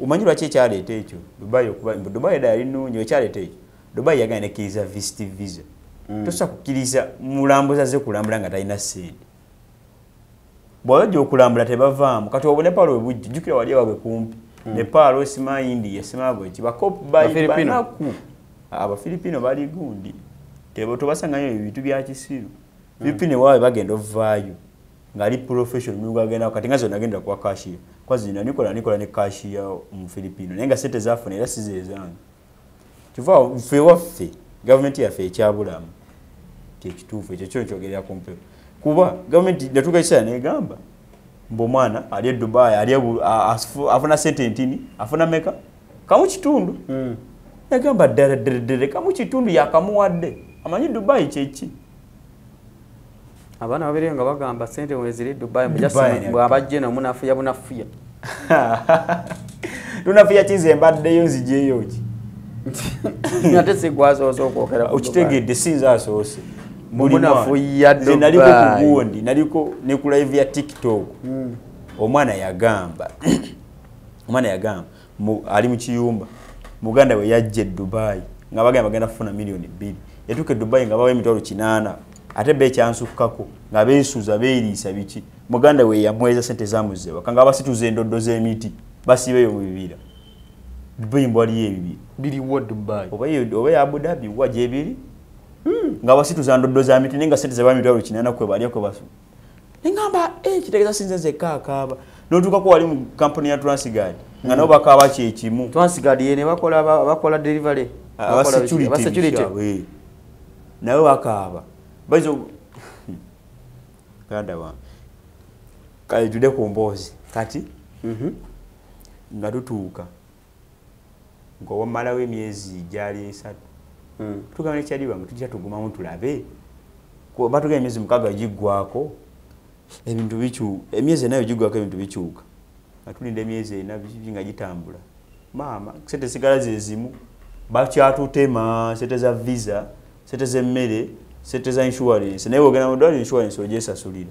umanyi lwaki ekyaleeta ekyo Dubai okuba Dubai da yali nnungi ekyaleeta ekyo Dubai yagenda kiriza visit visa tosa kukkiriza mulambuza ze kulambula nga talina ssente bw'ojja okulambula tebavaamu kati obwo Nepal bujja jjukira wali wabwe kumpi Nepal osima India osima bweki bakopi banaku Abafilipino bali gundi tebo tobasangayo ebintu bya kisiru Filipino wawe bagenda ovaayo ngali professional mungu agenda kati ngazo nagenda kwa cashier kwa zina nikola ne cashier mu Filipino nenga sente zafuna era sizezanga kiva fe waffe government yaffe ekyabulamu tekituufu ekyo kyogerera kumpe kuba government natuka isana negamba mbo mwana ali Dubai ali afuna sente ntini afuna meka kamu kitundu negamba dere kamu kitundu yakamuwadde amanyi Dubai kyeki abana babirenga bagamba sente weziri Dubai mujasa abajje na munafuya bunafuya tunafuya kize mbaddeyo nzijeyo ki ate sigwazo okokera ukitegedde sinza asose munafuya Dubai naliko kugundi naliko ne ku live ya TikTok omwana yagamba ali mu kiyumba muganda we yajje Dubai nga bagenda kufuna milioni 2 yatuke Dubai nga bawe emitwalo 8 ate be kyansukkako nga beesuza beerisa biki muganda we yamweza sente zamuze bakanga basituze endoddo z'emiti basibeyo mu bibira Dubai mbwali yebi bili wo Dubai oba ya Abu Dhabi waje bili nga basituza endoddo za miti nenga sente za mitwalo 8 kwe bali akwe basu ngamba kitegeza sinze kakaba notuka ko wali mu company ya Transguard nga nabo bakaba kyekimu Transguard yene bakola delivery security nawe bakaba bazo kada wa kali tude kombozi kati nga tutuuka ngo wamala we myezi jali 3 tugamane kyali bamwe tujja tuguma mu tulabe ko batuga emyezi mukaga jigwako ebintu bichu emyezi nayo jigwako ebintu bichuka atulinde emyezi na binga gitambula mama sente sigala zezimu bakyatutema sente za visa sente za mmere sente za insurance nayo ogena mu insurance ojesa sulira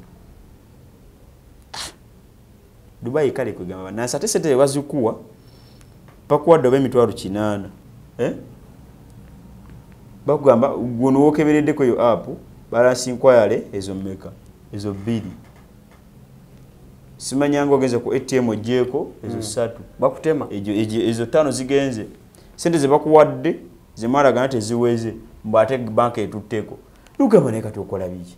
Dubai kale kugamba na sate sente bazikuwa pakuwa dobe mitwalo 8 bakugamba gono wokeberedde ko yo app balance inquiry ezo mmeka ezo 2 simanyango ogenze ku ATM ojeko ezo 3 bakutema ezo 5 zigenze sente ze bakuwadde zimara ganate ziweze mbate bank etuteko nugamba ne katokola biki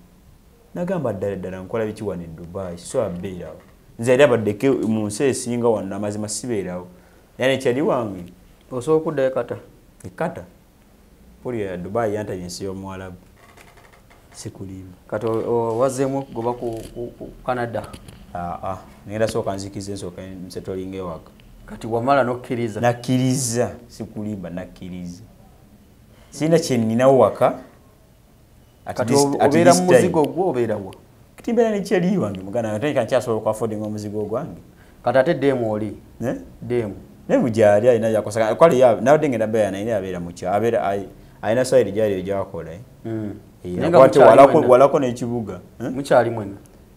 nagamba ddala nkola biki wane Dubai so abeerawo nze era baddeke mu nsi esinga wano amazima sibeerawo yani kyali wange osobola okuddayo ekata poli ya Dubai yanta yensi y'Omwarabu sikulimba kati wazeemu okugoba ku Canada ngenda sooka nzikiza ensooka nsettolinga ewaka kati wamala n'okkiriza nakkiriza sikulimba nakkiriza sina kye nninawo waka kati obeera mu muzigo ogwo obeerawo kati mbeera nekyali wange muganda ate kankyasobola okuafodinga omuzigo ogwange kati ate deemu oli deemu nebu gyali alina yakosaka kwali nawadde ngenda beera naye abeera mukya abeera alina sayiri gyali egyakola walako n'ekibuga mukyali mwena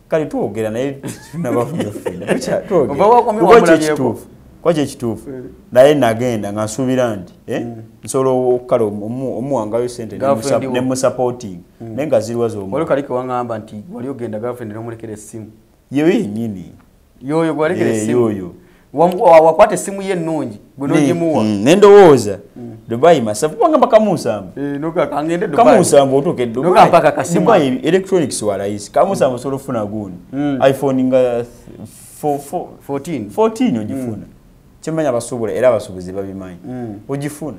kali twogera naye tunabafuna kwaje ekituufu naye nagenda nga nsuubira nti nsobola okukala omuwangayo sente ne musupporting naye nga ziriwa wali kaliko wangamba nti wali ogenda girlfriend n'omulekera essimu yewe yenyini yoyo gwalekera essimu yoyo wakwata essimu ye ennungi gwe n'ogimuwa nendowooza Dubai masafu wangamba kamusambu kamusambu otuuke Dubai electronics wa rais kamusambu osobola ofuna gundi iPhone nga 14 ogifuna kimanya basuubula era abasuubuzi babimanyi ogifuna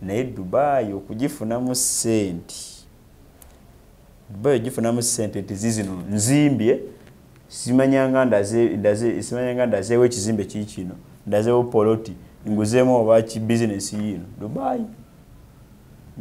naye Dubai okugifunamu sente Dubai ogifunamu sente tizizino nzimbye simanyanga ndazeewo ekizimbe kiikino ndazeewo poloti nguzeemu oba ki business yino Dubai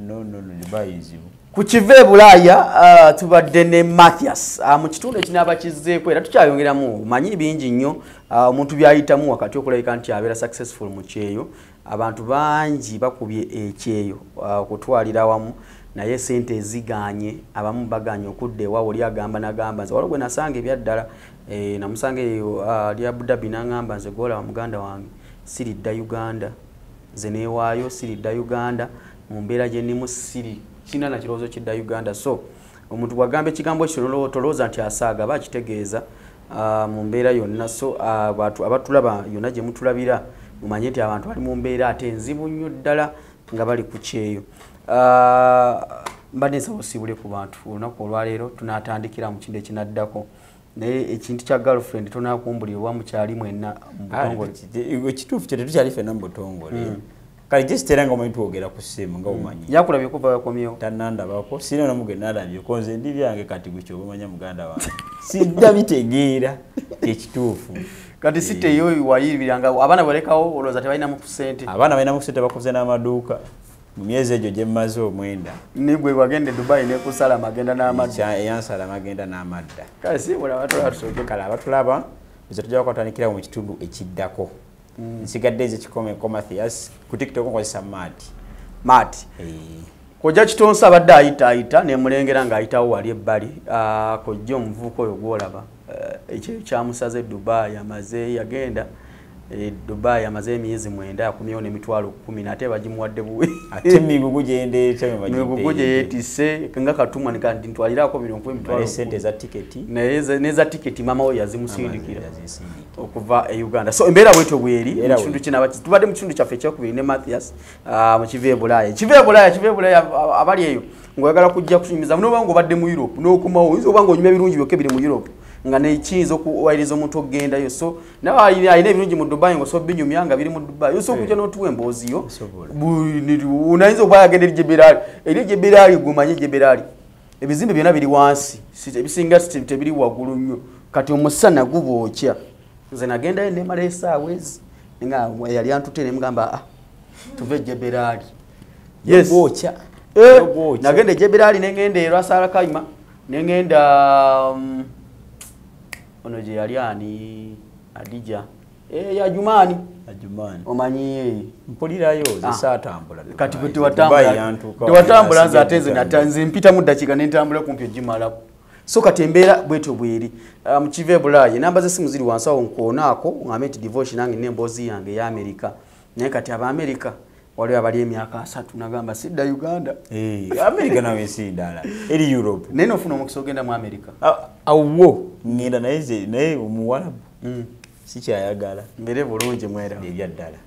no Dubai izibu ku kiva e Bulaaya tubadde ne Mathias mu kitundu ekinaaba kizzeeko era tukyayongeramu manyi bingi nnyo omuntu byayitamu wakati okulabika nti abeera successful mu kyeyo abantu bangi bakubye ekyeyo okutwalira wamu naye sente eziganye abamu baganye okudda ewaabwe oli agamba nagamba nze waliwo gwe nasanga ebyaddala namusanga eyo ali Abu Dhabi nangamba nze gwolaba muganda wange siridda Uganda nze neewaayo siridda Uganda mu mbeera gye nnimu siri kina na kirowoozo kidda Uganda. So omuntu wagambe ekigambo ekyo tolooza nti asaaga bakitegeeza mu mbeera yonna. So abatulaba yonna gye mutulabira mumanye nti abantu bali mu mbeera ate enzibu nnyo ddala nga bali ku kyeyo. Mbadde nsaba osiibule ku bantu olunaku olwaleero tunaatandikira mu kintu ekinaddako naye ekintu kya girlfriend tonakumbulira oba mukyali mwenna mu butongole. Ekituufu kye tetukyali ffenna mu butongole kale gye sitera nga omanyi twogera ku ssimu nga omanyi yakulabye kuva yakomyewo tannandabako sirina namuge nalabyeko nze ndi byange kati gwe kyoba omanya muganda wange sidda bitegeera kyekituufu kati siteyo wayibiranga abaana balekawo olowooza tebalinamu ku ssente. Abaana balinamu ku ssente bakoze n'amaduuka mu myezi egyo gye mmaze omwenda nigwe wagende Dubai nekusala magenda n'amadda eyansala magenda n'amadda kale sibula abatulaba tusoke kale abatulaba nze tujja kwatandikira mu kitundu ekiddako nsigadde ezekikomeeko Mathias ku TikTok nkozesa Maati kojja kitonsa abadde ayita nemulengera ng'ayitawo wali ebbali kojja omuvubuka oyo gwolaba ekyo kyamusaze Dubai amaze yagenda Dubai amaze emyezi 9 yakumyewo n'emitwalo 10 ate bagimuwadde buwe ate migugu gyendeeta migugu gye yeetisse nga katumwa nikandi ntwalirako birunku emitwalo sente za tiketi neza tiketi mama we yazimusindikira okuva e Uganda. So embeera bwetyo bweri ekitundu kinaba tubadde mu kitundu kyaffe ekyokubiri ne Mathias mu Kive Bulaya abali eyo ngoyagala kujja kunyumiza noba ngo badde mu Europe n'okumawo oba ngo onyuma ebirungi byokka biri mu Europe nga nekiyinza okuwayiriza omuntu okugendayo. So nawe alina ebirungi mu Dubai ngo so binyumya nga biri mu Dubai so okujja n'otuwa emboozi yo unayinza okuba yagenda eri Jeberali gumanye Jeberali ebizimbe byonna biri wansi ebisinga tebiri waggulu nnyo kati omusana gubookya. Nze nagendayo nemala essaawa ezi nga yali antute nemugamba tuve Jeberali bookya nagenda Jeberali nengenda erwasala Kaima nengenda ono je yali ani Adija ya Jumani omanyi mpulirayo zisatambula kati kuti watambula nza ateze natanze mpita mu dakika nentambula kumpi ojimalapo. So kati embeera bwetyo bweri mu Kive Bulaya namba z'essimu ziri wansi awo nkonaako ngambe nti divorce nange n'emboozi yange ya America naye kati aba America waliwo abali emyaka 3 nagamba sidda Uganda America nawe sidala eri Europe naye nofuna omukisa ogenda mu America awo ngenda naye omuwalabu sikyayagala mbere bulungi mwera ebyaddala